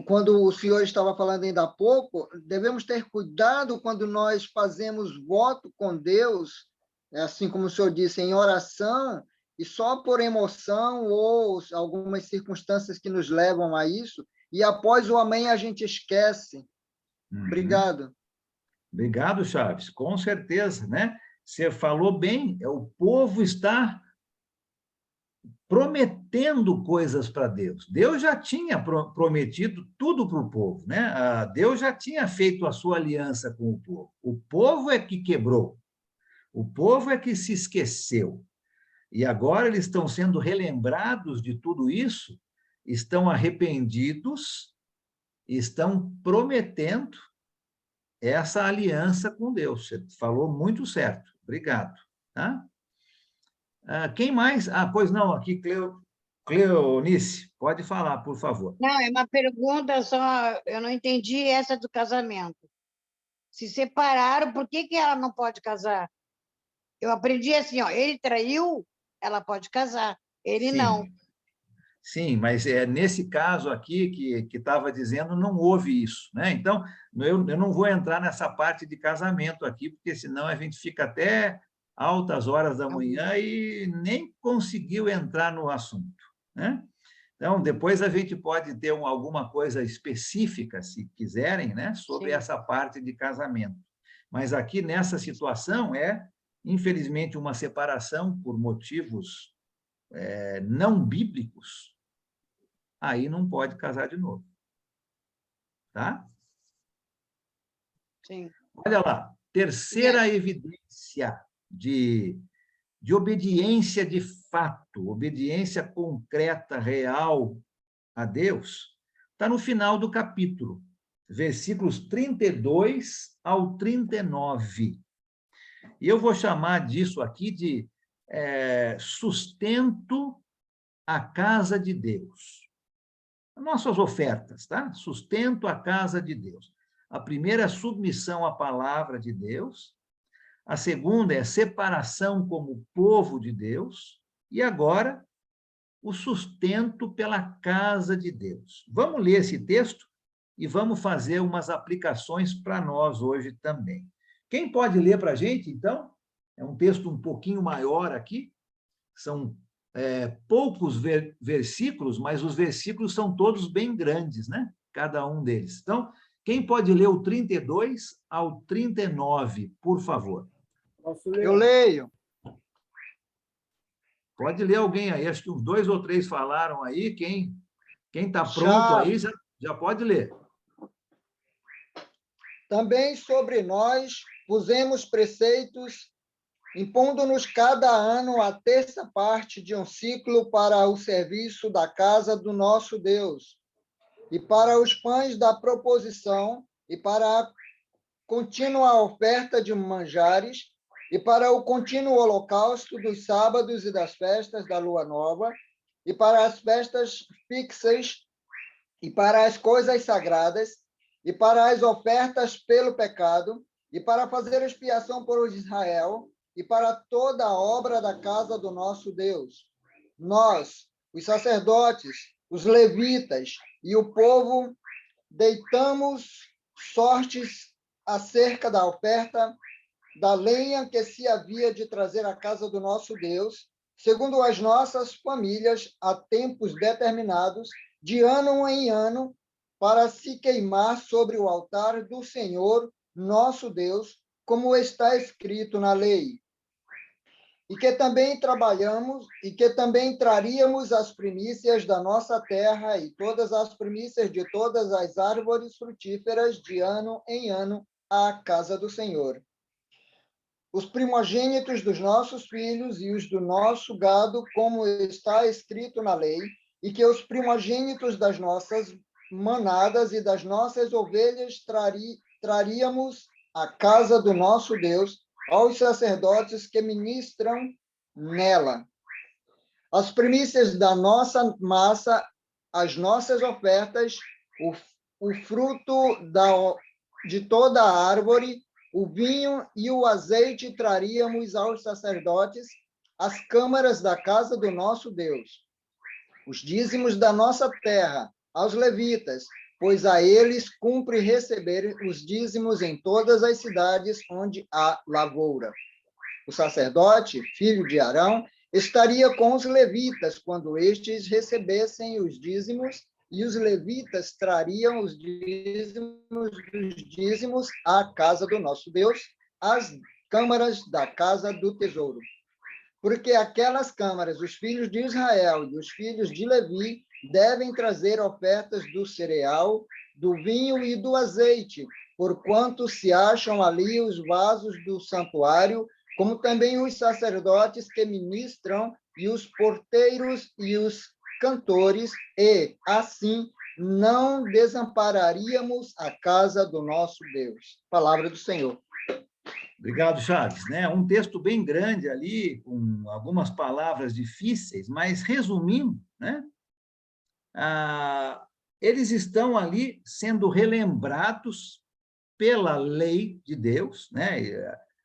quando o senhor estava falando ainda há pouco, devemos ter cuidado quando nós fazemos voto com Deus, assim como o senhor disse, em oração, e só por emoção ou algumas circunstâncias que nos levam a isso, e após o amém a gente esquece. Obrigado. Obrigado, Chaves. Com certeza, né? Você falou bem, o povo está prometendo coisas para Deus. Deus já tinha prometido tudo para o povo, né? Deus já tinha feito a sua aliança com o povo. O povo é que quebrou. O povo é que se esqueceu. E agora eles estão sendo relembrados de tudo isso, estão arrependidos, estão prometendo essa aliança com Deus. Você falou muito certo. Obrigado. Tá? Quem mais? Pois não, aqui, Cleonice, pode falar, por favor. Não, é uma pergunta só, eu não entendi essa do casamento. Se separaram, por que ela não pode casar? Eu aprendi assim, ó, ele traiu, ela pode casar, ele não. Sim, mas nesse caso aqui que estava dizendo, não houve isso, né? Então, eu não vou entrar nessa parte de casamento aqui, porque senão a gente fica até altas horas da manhã e nem conseguiu entrar no assunto, né? Então, depois a gente pode ter alguma coisa específica, se quiserem, né, sobre essa parte de casamento. Mas aqui, nessa situação, infelizmente, uma separação por motivos não bíblicos, aí não pode casar de novo. Tá? Sim. Olha lá, terceira evidência de obediência de fato, obediência concreta, real a Deus, está no final do capítulo, versículos 32 ao 39. E eu vou chamar disso aqui de sustento à casa de Deus. Nossas ofertas, tá? Sustento à casa de Deus. A primeira é submissão à palavra de Deus. A segunda é separação como povo de Deus. E agora, o sustento pela casa de Deus. Vamos ler esse texto e vamos fazer umas aplicações para nós hoje também. Quem pode ler para a gente, então? É um texto um pouquinho maior aqui. São poucos versículos, mas os versículos são todos bem grandes, né? Cada um deles. Então, quem pode ler o 32 ao 39, por favor? Eu leio. Pode ler alguém aí, acho que uns 2 ou 3 falaram aí. Quem está pronto aí já pode ler. Também sobre nós pusemos preceitos, impondo-nos cada ano a terça parte de um ciclo para o serviço da casa do nosso Deus, e para os pães da proposição, e para a contínua oferta de manjares, e para o contínuo holocausto dos sábados e das festas da lua nova, e para as festas fixas, e para as coisas sagradas, e para as ofertas pelo pecado, e para fazer expiação por Israel, e para toda a obra da casa do nosso Deus. Nós, os sacerdotes, os levitas e o povo, deitamos sortes acerca da oferta da lenha que se havia de trazer à casa do nosso Deus, segundo as nossas famílias, a tempos determinados, de ano em ano, para se queimar sobre o altar do Senhor, nosso Deus, como está escrito na lei. E que também trabalhamos, e que também traríamos as primícias da nossa terra e todas as primícias de todas as árvores frutíferas de ano em ano à casa do Senhor. Os primogênitos dos nossos filhos e os do nosso gado, como está escrito na lei, e que os primogênitos das nossas manadas e das nossas ovelhas traríamos à casa do nosso Deus, aos sacerdotes que ministram nela. As primícias da nossa massa, as nossas ofertas, o fruto de toda a árvore, o vinho e o azeite traríamos aos sacerdotes, as câmaras da casa do nosso Deus. Os dízimos da nossa terra, aos levitas, pois a eles cumpre receber os dízimos em todas as cidades onde há lavoura. O sacerdote, filho de Arão, estaria com os levitas quando estes recebessem os dízimos, e os levitas trariam os dízimos à casa do nosso Deus, às câmaras da casa do tesouro. Porque aquelas câmaras, os filhos de Israel e os filhos de Levi, devem trazer ofertas do cereal, do vinho e do azeite, porquanto se acham ali os vasos do santuário, como também os sacerdotes que ministram, e os porteiros e os cantores, e, assim, não desampararíamos a casa do nosso Deus. Palavra do Senhor. Obrigado, Chaves. Um texto bem grande ali, com algumas palavras difíceis, mas resumindo, eles estão ali sendo relembrados pela lei de Deus,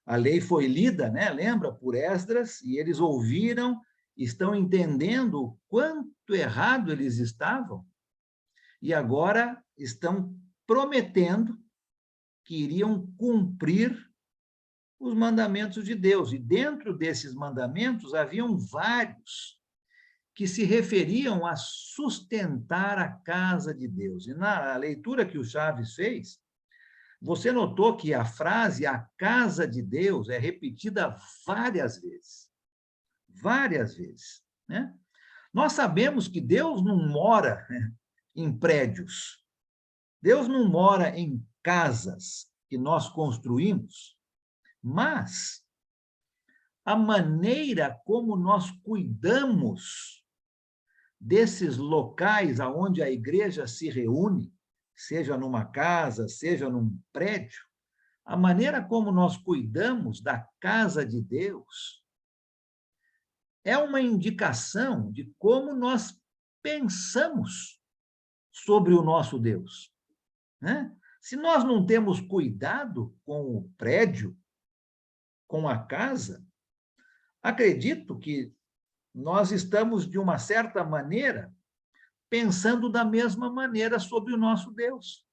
A lei foi lida, lembra, por Esdras, e eles ouviram, estão entendendo o quanto errado eles estavam, e agora estão prometendo que iriam cumprir os mandamentos de Deus. E dentro desses mandamentos haviam vários que se referiam a sustentar a casa de Deus. E na leitura que o Chaves fez, você notou que a frase "a casa de Deus" é repetida várias vezes. Várias vezes. Nós sabemos que Deus não mora em prédios. Deus não mora em casas que nós construímos, mas a maneira como nós cuidamos desses locais aonde a igreja se reúne, seja numa casa, seja num prédio, a maneira como nós cuidamos da casa de Deus é uma indicação de como nós pensamos sobre o nosso Deus. Se nós não temos cuidado com o prédio, com a casa, acredito que nós estamos, de uma certa maneira, pensando da mesma maneira sobre o nosso Deus.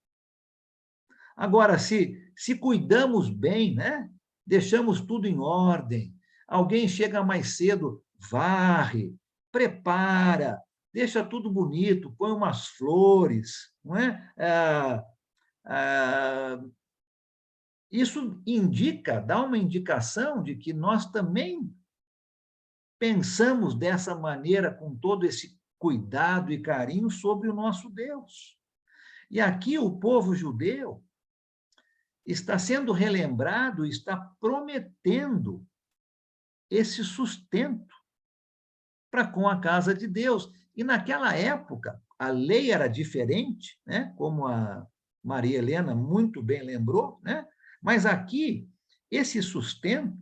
Agora, se cuidamos bem, né? Deixamos tudo em ordem, alguém chega mais cedo, varre, prepara, deixa tudo bonito, põe umas flores, não é? Isso indica, dá uma indicação de que nós também pensamos dessa maneira, com todo esse cuidado e carinho sobre o nosso Deus. E aqui o povo judeu está sendo relembrado, está prometendo esse sustento para com a casa de Deus. E naquela época, a lei era diferente, né? Como a Maria Helena muito bem lembrou, né? Mas aqui, esse sustento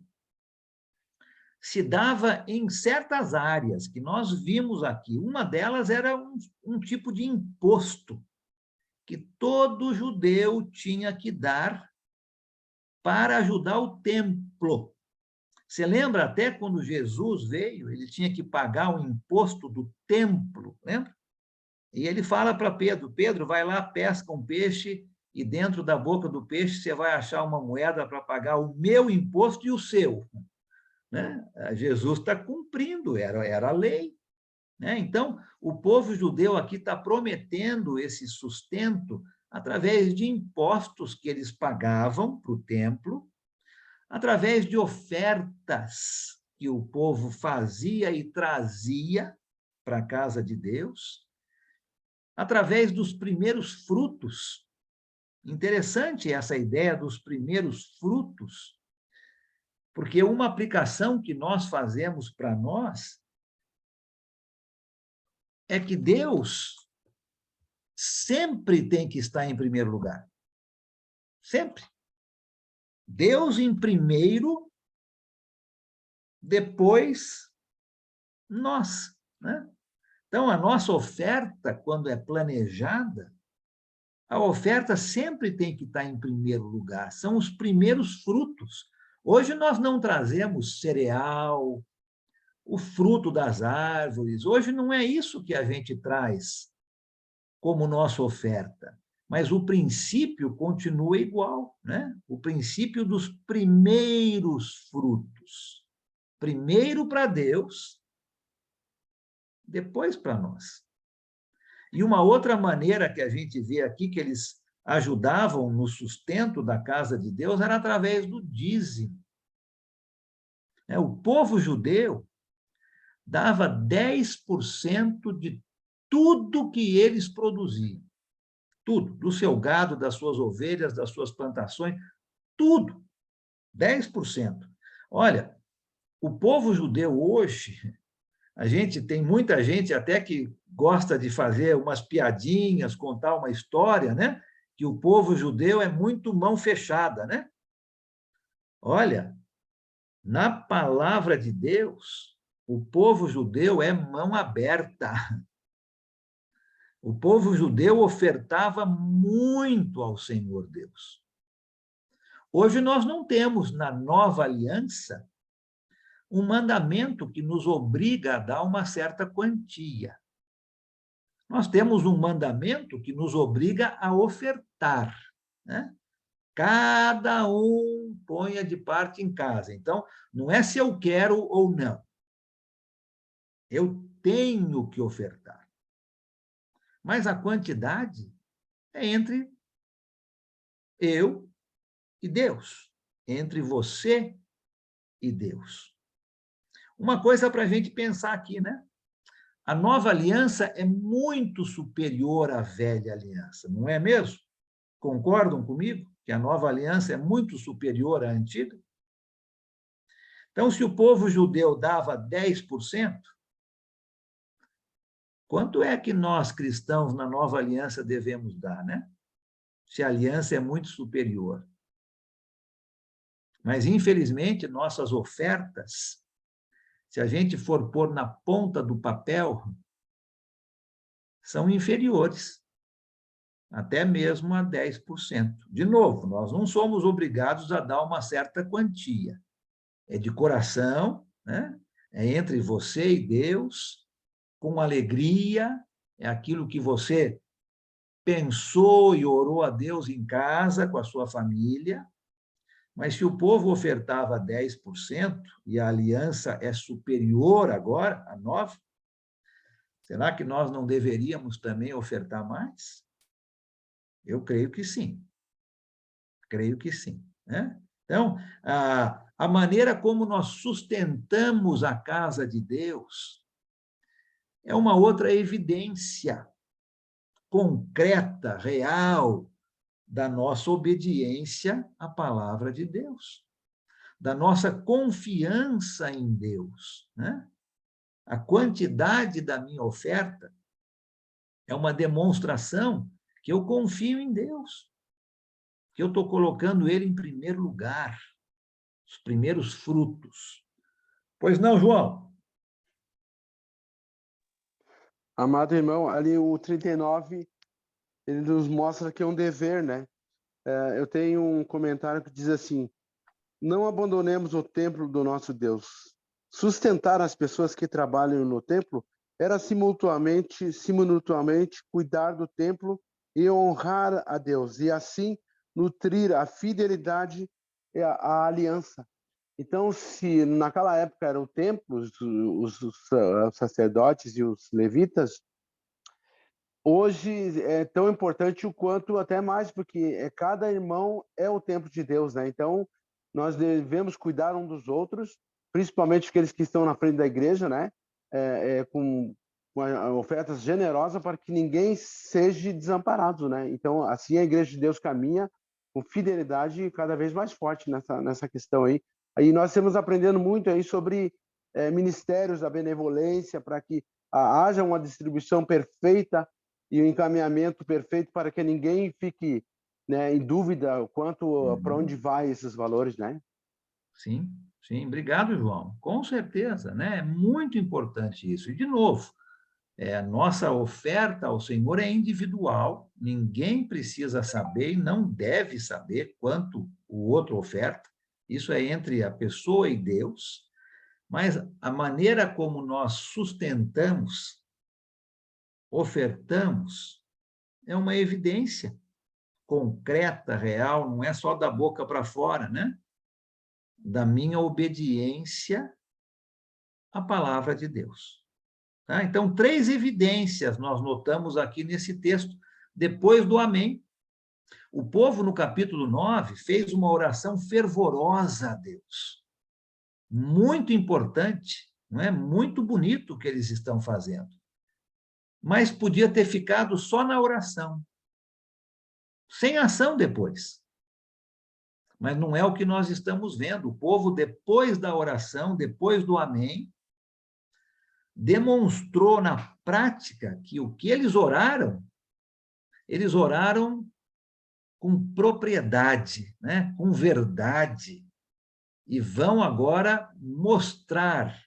se dava em certas áreas que nós vimos aqui. Uma delas era um tipo de imposto que todo judeu tinha que dar para ajudar o templo. Você lembra até quando Jesus veio, ele tinha que pagar o imposto do templo, lembra? E ele fala para Pedro, Pedro, vai lá, pesca um peixe e dentro da boca do peixe você vai achar uma moeda para pagar o meu imposto e o seu. Né? Jesus está cumprindo, era a lei. Né? Então, o povo judeu aqui está prometendo esse sustento através de impostos que eles pagavam para o templo, através de ofertas que o povo fazia e trazia para a casa de Deus, através dos primeiros frutos. Interessante essa ideia dos primeiros frutos, porque uma aplicação que nós fazemos para nós é que Deus sempre tem que estar em primeiro lugar. Sempre. Deus em primeiro, depois nós, né? Então, a nossa oferta, quando é planejada, a oferta sempre tem que estar em primeiro lugar. São os primeiros frutos. Hoje nós não trazemos cereal, o fruto das árvores. Hoje não é isso que a gente traz como nossa oferta, mas o princípio continua igual, né? O princípio dos primeiros frutos. Primeiro para Deus, depois para nós. E uma outra maneira que a gente vê aqui que eles ajudavam no sustento da casa de Deus era através do dízimo. O povo judeu dava 10% de tudo que eles produziam. Tudo, do seu gado, das suas ovelhas, das suas plantações, tudo. 10%. Olha, o povo judeu hoje, a gente tem muita gente até que gosta de fazer umas piadinhas, contar uma história, né? Que o povo judeu é muito mão fechada, né? Olha, na palavra de Deus, o povo judeu é mão aberta. O povo judeu ofertava muito ao Senhor Deus. Hoje nós não temos na nova aliança um mandamento que nos obriga a dar uma certa quantia. Nós temos um mandamento que nos obriga a ofertar, né? Cada um ponha de parte em casa. Então, não é se eu quero ou não. Eu tenho que ofertar. Mas a quantidade é entre eu e Deus, entre você e Deus. Uma coisa para a gente pensar aqui, né? A nova aliança é muito superior à velha aliança, não é mesmo? Concordam comigo que a nova aliança é muito superior à antiga? Então, se o povo judeu dava 10%, quanto é que nós, cristãos, na nova aliança devemos dar, né? Se a aliança é muito superior. Mas, infelizmente, nossas ofertas, se a gente for pôr na ponta do papel, são inferiores. até mesmo a 10%. De novo, nós não somos obrigados a dar uma certa quantia. É de coração, né? É entre você e Deus, com alegria, é aquilo que você pensou e orou a Deus em casa, com a sua família. Mas se o povo ofertava 10% e a aliança é superior agora a 9%, será que nós não deveríamos também ofertar mais? Eu creio que sim. Creio que sim, né? Então, a maneira como nós sustentamos a casa de Deus é uma outra evidência concreta, real, da nossa obediência à palavra de Deus, da nossa confiança em Deus, né? A quantidade da minha oferta é uma demonstração que eu confio em Deus, que eu estou colocando Ele em primeiro lugar, os primeiros frutos. Pois não, João? Amado irmão, ali o 39, ele nos mostra que é um dever, né? Eu tenho um comentário que diz assim: não abandonemos o templo do nosso Deus. Sustentar as pessoas que trabalham no templo era simultaneamente cuidar do templo e honrar a Deus, e assim nutrir a fidelidade e a aliança. Então, se naquela época era o templo, os sacerdotes e os levitas, hoje é tão importante o quanto, até mais, porque cada irmão é o templo de Deus, né? Então, nós devemos cuidar um dos outros, principalmente aqueles que estão na frente da igreja, né? Com ofertas generosas para que ninguém seja desamparado, né? Então, assim a igreja de Deus caminha com fidelidade cada vez mais forte nessa questão aí. Aí nós estamos aprendendo muito aí sobre ministérios da benevolência para que haja uma distribuição perfeita e o encaminhamento perfeito para que ninguém fique, né, em dúvida quanto para onde vai esses valores, né? Sim, sim. Obrigado, João. Com certeza, né? É muito importante isso. E, de novo, a nossa oferta ao Senhor é individual, ninguém precisa saber e não deve saber quanto o outro oferta, isso é entre a pessoa e Deus, mas a maneira como nós sustentamos, ofertamos, é uma evidência concreta, real, não é só da boca para fora, né? Da minha obediência à palavra de Deus. Tá? Então, 3 evidências nós notamos aqui nesse texto, depois do amém. O povo, no capítulo 9, fez uma oração fervorosa a Deus. Muito importante, não é? Muito bonito o que eles estão fazendo. Mas podia ter ficado só na oração, sem ação depois. Mas não é o que nós estamos vendo. O povo, depois da oração, depois do amém, demonstrou na prática que o que eles oraram com propriedade, né? Com verdade, e vão agora mostrar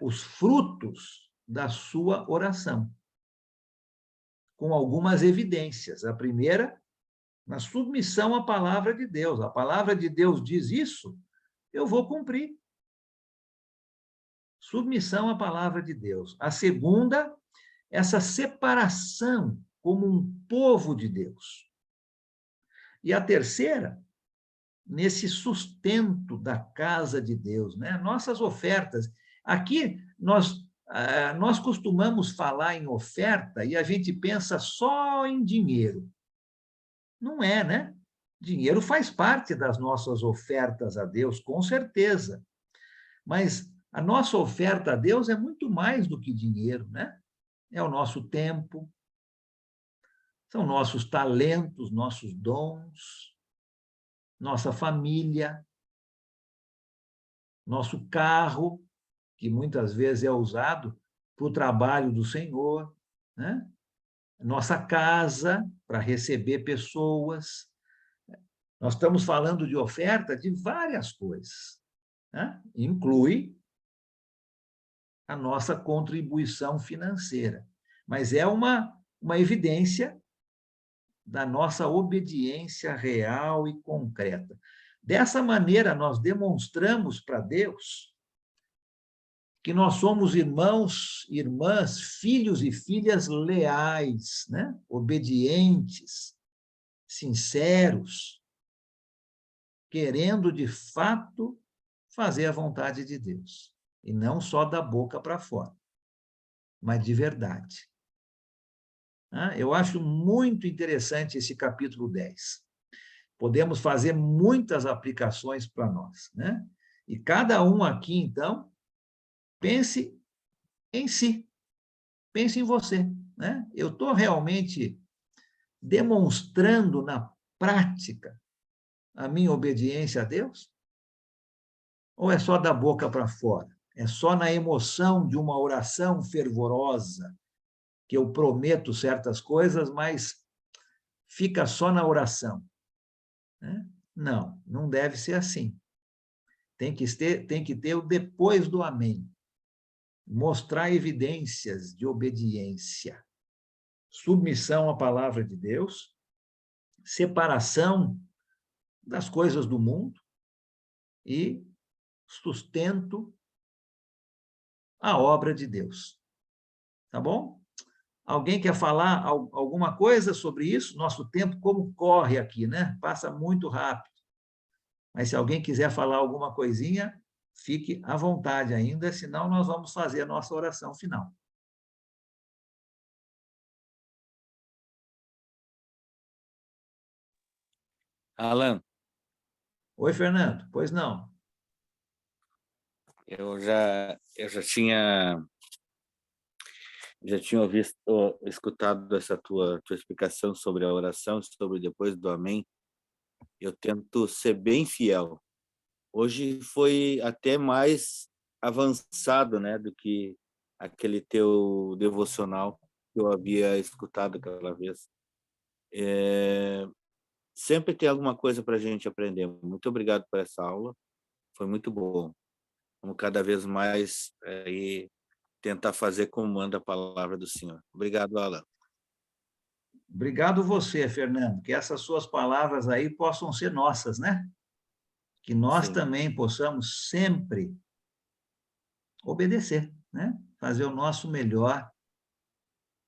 os frutos da sua oração, com algumas evidências. A primeira, na submissão à palavra de Deus. A palavra de Deus diz isso, eu vou cumprir. Submissão à palavra de Deus. A segunda, essa separação como um povo de Deus. E a terceira, nesse sustento da casa de Deus, né? Nossas ofertas. Aqui nós costumamos falar em oferta e a gente pensa só em dinheiro. Não é, né? Dinheiro faz parte das nossas ofertas a Deus, com certeza. Mas a nossa oferta a Deus é muito mais do que dinheiro, né? É o nosso tempo, são nossos talentos, nossos dons, nossa família, nosso carro, que muitas vezes é usado para o trabalho do Senhor, né? Nossa casa, para receber pessoas. Nós estamos falando de oferta de várias coisas, né? Inclui a nossa contribuição financeira. Mas é uma evidência da nossa obediência real e concreta. Dessa maneira, nós demonstramos para Deus que nós somos irmãos, irmãs, filhos e filhas leais, né? Obedientes, sinceros, querendo, de fato, fazer a vontade de Deus. E não só da boca para fora, mas de verdade. Eu acho muito interessante esse capítulo 10. Podemos fazer muitas aplicações para nós, né? E cada um aqui, então, pense em si, pense em você, né? Eu estou realmente demonstrando na prática a minha obediência a Deus? Ou é só da boca para fora? É só na emoção de uma oração fervorosa que eu prometo certas coisas, mas fica só na oração, né? Não, não deve ser assim. Tem que ter o depois do amém. Mostrar evidências de obediência, submissão à palavra de Deus, separação das coisas do mundo e sustento à obra de Deus. Tá bom? Alguém quer falar alguma coisa sobre isso? Nosso tempo, como corre aqui, né? Passa muito rápido. Mas se alguém quiser falar alguma coisinha, fique à vontade ainda, senão nós vamos fazer a nossa oração final. Alan, Oi, Fernando. Pois não. eu já tinha escutado essa tua explicação sobre a oração, sobre depois do amém. Eu tento ser bem fiel. Hoje foi até mais avançado, né, do que aquele teu devocional que eu havia escutado aquela vez. Sempre tem alguma coisa para a gente aprender. Muito obrigado por essa aula. Foi muito bom. Vamos cada vez mais tentar fazer como manda a palavra do Senhor. Obrigado, Alan. Obrigado você, Fernando. Que essas suas palavras aí possam ser nossas, né? Que nós também possamos sempre obedecer, né? Fazer o nosso melhor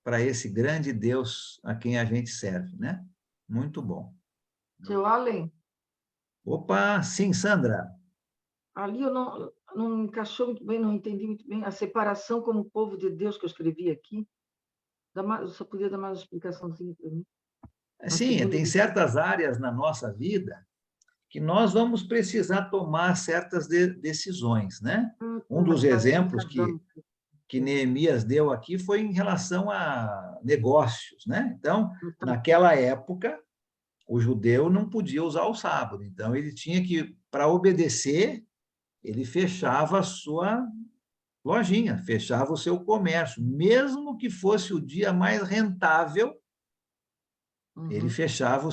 para esse grande Deus a quem a gente serve, né? Muito bom. Seu Allen. Opa, sim, Sandra. Ali eu não encaixou muito bem, não entendi muito bem a separação como povo de Deus que eu escrevi aqui. Só podia dar mais uma explicaçãozinha para mim? Sim, tem certas áreas na nossa vida que nós vamos precisar tomar certas decisões, né? Um dos exemplos que Neemias deu aqui foi em relação a negócios, né? Então, naquela época, o judeu não podia usar o sábado, então ele tinha que, para obedecer, ele fechava a sua lojinha, fechava o seu comércio, mesmo que fosse o dia mais rentável, ele fechava o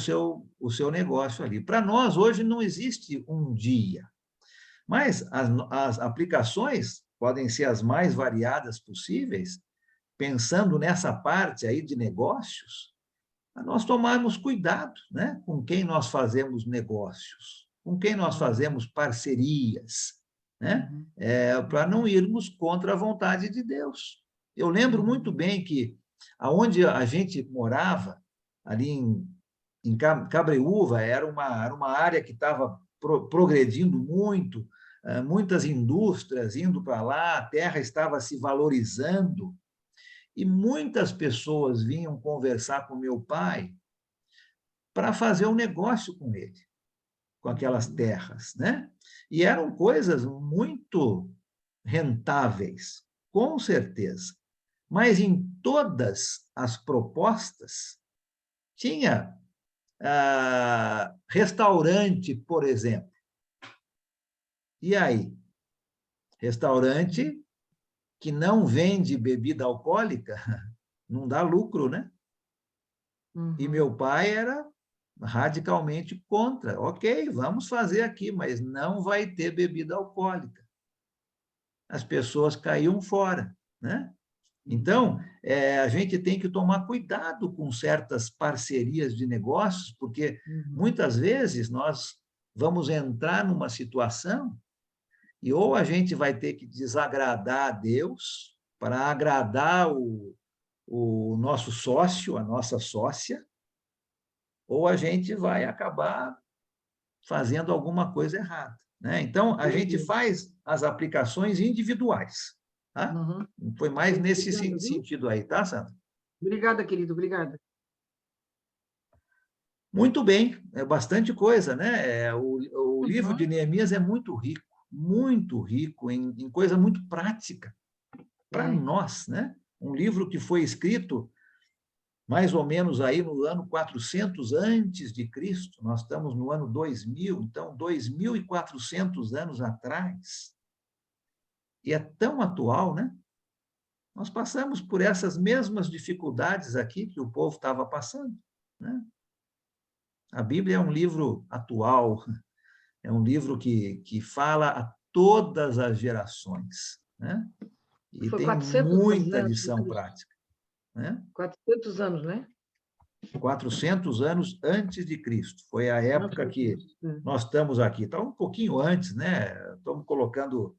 seu negócio ali. Para nós, hoje, não existe um dia, mas as aplicações podem ser as mais variadas possíveis, pensando nessa parte aí de negócios, a nós tomarmos cuidado, né, com quem nós fazemos negócios, com quem nós fazemos parcerias, né, para não irmos contra a vontade de Deus. Eu lembro muito bem que, aonde a gente morava, ali em Cabreúva, era uma área que estava progredindo muito, muitas indústrias indo para lá, a terra estava se valorizando, e muitas pessoas vinham conversar com meu pai para fazer um negócio com ele, com aquelas terras, né? E eram coisas muito rentáveis, com certeza. Mas em todas as propostas tinha restaurante, por exemplo. E aí? Restaurante que não vende bebida alcoólica, não dá lucro, né? E meu pai era radicalmente contra. Ok, vamos fazer aqui, mas não vai ter bebida alcoólica. As pessoas caíam fora, né? Então, a gente tem que tomar cuidado com certas parcerias de negócios, porque muitas vezes nós vamos entrar numa situação e ou a gente vai ter que desagradar a Deus para agradar o nosso sócio, a nossa sócia, ou a gente vai acabar fazendo alguma coisa errada, né? Então, a gente faz as aplicações individuais, tá? Foi mais nesse sentido aí, tá, Sandra? Obrigada, querido, obrigada. Muito bem, é bastante coisa, né? O livro de Neemias é muito rico em coisa muito prática para nós, né? Um livro que foi escrito mais ou menos aí no ano 400 antes de Cristo, nós estamos no ano 2000, então 2.400 anos atrás. E é tão atual, né? Nós passamos por essas mesmas dificuldades aqui que o povo estava passando, né? A Bíblia é um livro atual, é um livro que fala a todas as gerações, né? E Foi tem 400 anos muita antes de lição Cristo. prática, né? 400 anos, né? 400 anos antes de Cristo. Foi a época que nós estamos aqui. Está um pouquinho antes, né? Estamos colocando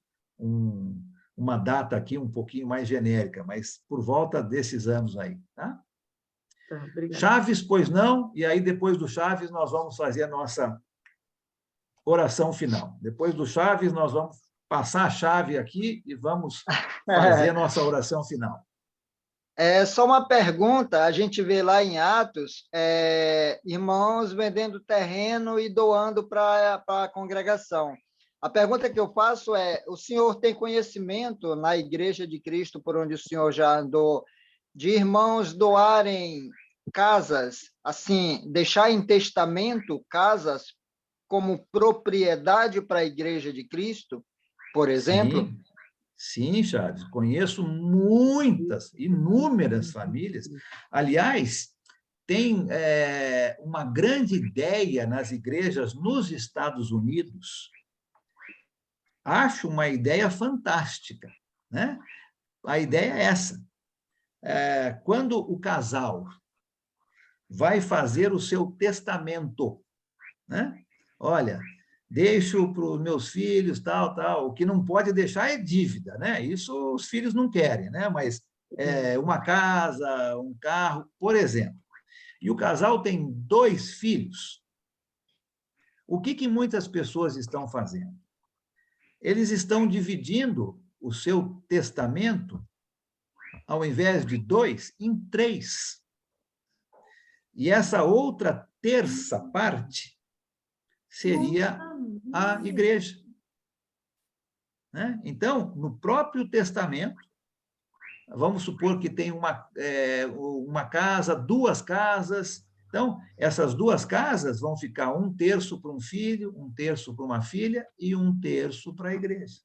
uma data aqui um pouquinho mais genérica, mas por volta desses anos aí, tá? Tá, obrigada. Chaves, pois não, e aí depois do Chaves nós vamos fazer a nossa oração final. Depois do Chaves nós vamos passar a chave aqui e vamos fazer a nossa oração final. É só uma pergunta, a gente vê lá em Atos, irmãos vendendo terreno e doando para a congregação. A pergunta que eu faço é, o senhor tem conhecimento na Igreja de Cristo, por onde o senhor já andou, de irmãos doarem casas, assim, deixar em testamento casas como propriedade para a Igreja de Cristo, por exemplo? Sim, Chaves, conheço muitas, inúmeras famílias. Aliás, tem uma grande ideia nas igrejas nos Estados Unidos. Acho uma ideia fantástica, né? A ideia é essa. Quando o casal vai fazer o seu testamento, né? Olha, deixo para os meus filhos, tal, tal. O que não pode deixar é dívida, né? Isso os filhos não querem, né? Mas uma casa, um carro, por exemplo. E o casal tem 2 filhos. O que muitas pessoas estão fazendo? Eles estão dividindo o seu testamento, ao invés de 2, em 3. E essa outra terça parte seria a igreja, né? Então, no próprio testamento, vamos supor que tem uma casa, 2 casas. Então, essas 2 casas vão ficar 1/3 para um filho, 1/3 para uma filha e 1/3 para a igreja.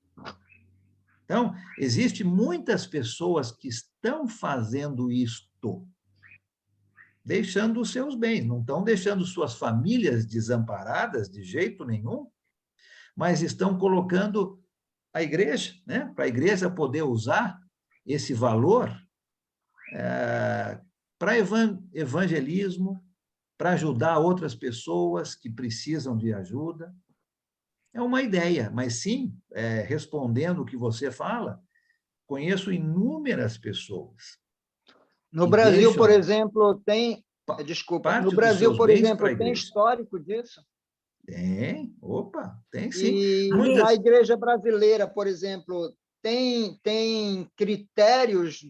Então, existem muitas pessoas que estão fazendo isto, deixando os seus bens, não estão deixando suas famílias desamparadas de jeito nenhum, mas estão colocando a igreja, né, para a igreja poder usar esse valor para evangelismo, para ajudar outras pessoas que precisam de ajuda. É uma ideia, mas sim, respondendo o que você fala, conheço inúmeras pessoas. No Brasil, por exemplo, tem... Desculpa, no Brasil, por exemplo, tem histórico disso? Tem, tem sim. E na igreja brasileira, por exemplo, tem critérios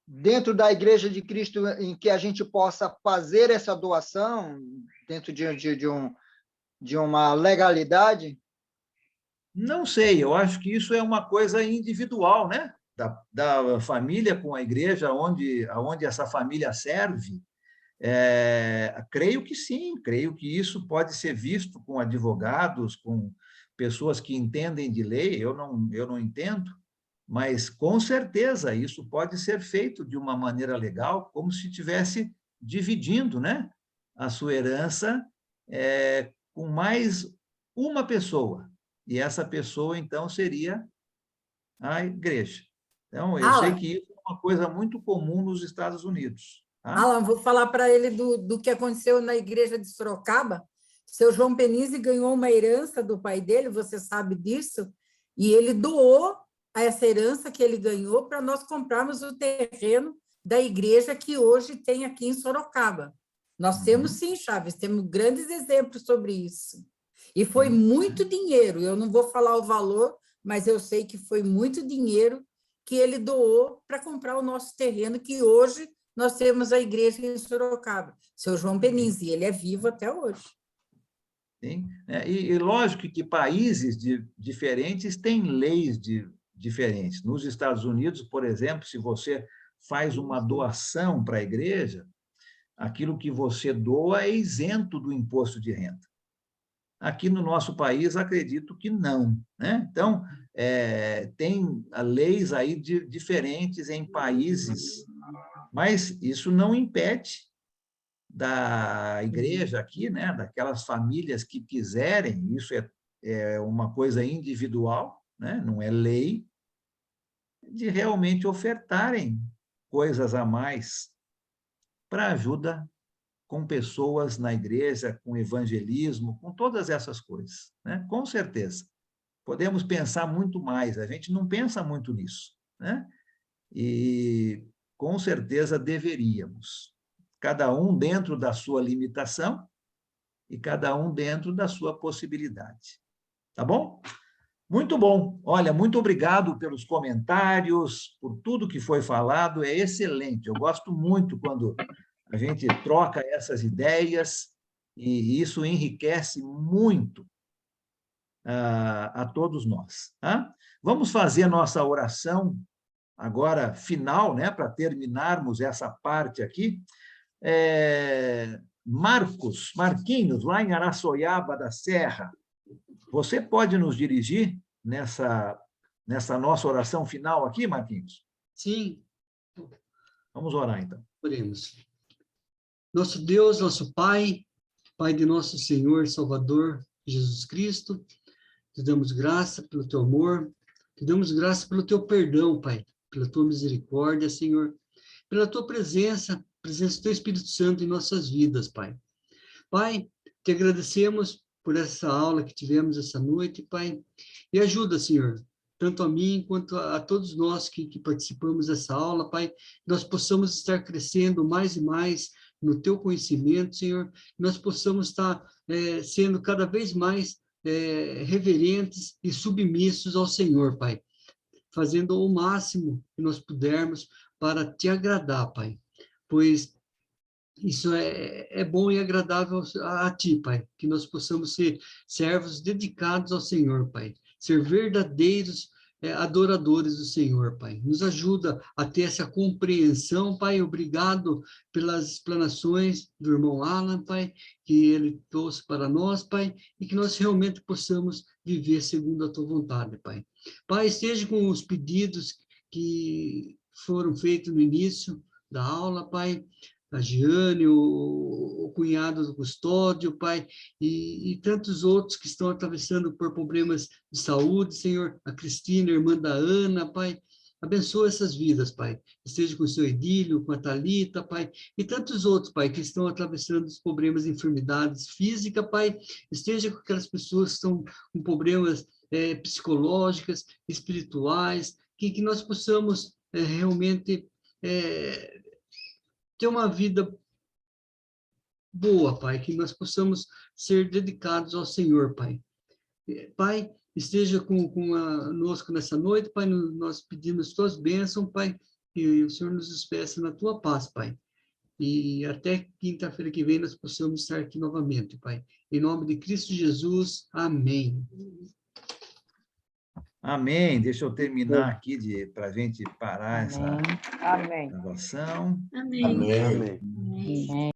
dentro da Igreja de Cristo em que a gente possa fazer essa doação dentro de uma legalidade? Não sei, eu acho que isso é uma coisa individual, né? Da família com a igreja, onde essa família serve. Creio que sim, creio que isso pode ser visto com advogados, com pessoas que entendem de lei. Eu não entendo, mas com certeza isso pode ser feito de uma maneira legal, como se estivesse dividindo, né, a sua herança com mais uma pessoa, e essa pessoa, então, seria a igreja. Então, eu sei que isso é uma coisa muito comum nos Estados Unidos. Tá? Alan, vou falar para ele do que aconteceu na igreja de Sorocaba. Seu João Penise ganhou uma herança do pai dele, você sabe disso, e ele doou essa herança que ele ganhou para nós comprarmos o terreno da igreja que hoje tem aqui em Sorocaba. Nós temos, sim, Chaves, temos grandes exemplos sobre isso. E foi muito dinheiro, eu não vou falar o valor, mas eu sei que foi muito dinheiro que ele doou para comprar o nosso terreno, que hoje nós temos a igreja em Sorocaba. Seu João Penise, ele é vivo até hoje. Sim. E lógico que países diferentes têm leis diferentes. Nos Estados Unidos, por exemplo, se você faz uma doação para a igreja, aquilo que você doa é isento do imposto de renda. Aqui no nosso país, acredito que não. Né? Então, tem leis aí diferentes em países, mas isso não impede da igreja aqui, né? Daquelas famílias que quiserem, isso é uma coisa individual, né? Não é lei, de realmente ofertarem coisas a mais para ajuda com pessoas na igreja, com evangelismo, com todas essas coisas, né? Com certeza. Podemos pensar muito mais, a gente não pensa muito nisso, né? E com certeza deveríamos. Cada um dentro da sua limitação e cada um dentro da sua possibilidade. Tá bom? Muito bom. Olha, muito obrigado pelos comentários, por tudo que foi falado, é excelente. Eu gosto muito quando a gente troca essas ideias e isso enriquece muito a todos nós. Tá? Vamos fazer a nossa oração agora final, né, para terminarmos essa parte aqui. Marquinhos, lá em Araçoiaba da Serra, você pode nos dirigir nessa nossa oração final aqui, Marquinhos? Sim. Vamos orar, então. Oremos. Nosso Deus, nosso Pai, Pai de nosso Senhor, Salvador, Jesus Cristo, te damos graça pelo teu amor, te damos graça pelo teu perdão, Pai, pela tua misericórdia, Senhor, pela tua presença do teu Espírito Santo em nossas vidas, Pai. Pai, te agradecemos por essa aula que tivemos essa noite, Pai, e ajuda, Senhor, tanto a mim quanto a todos nós que participamos dessa aula, Pai, que nós possamos estar crescendo mais e mais no teu conhecimento, Senhor, que nós possamos estar sendo cada vez mais reverentes e submissos ao Senhor, Pai, fazendo o máximo que nós pudermos para te agradar, Pai, pois isso é bom e agradável a ti, Pai, que nós possamos ser servos dedicados ao Senhor, Pai, ser verdadeiros adoradores do Senhor, Pai. Nos ajuda a ter essa compreensão, Pai. Obrigado pelas explanações do irmão Alan, Pai, que ele trouxe para nós, Pai, e que nós realmente possamos viver segundo a tua vontade, Pai. Pai, esteja com os pedidos que foram feitos no início da aula, Pai, a Giane, o cunhado do Custódio, Pai, e tantos outros que estão atravessando por problemas de saúde, Senhor, a Cristina, a irmã da Ana, Pai, abençoa essas vidas, Pai, esteja com o seu Edílio, com a Thalita, Pai, e tantos outros, Pai, que estão atravessando os problemas de enfermidades físicas, Pai, esteja com aquelas pessoas que estão com problemas psicológicas, espirituais, que nós possamos realmente ter uma vida boa, Pai, que nós possamos ser dedicados ao Senhor, Pai. Pai, esteja conosco nessa noite, Pai, nós pedimos tuas bênçãos, Pai, e o Senhor nos despeça na tua paz, Pai. E até quinta-feira que vem nós possamos estar aqui novamente, Pai. Em nome de Cristo Jesus, amém. Amém. Deixa eu terminar aqui para a gente parar essa Amém. gravação. Amém. Amém. Amém.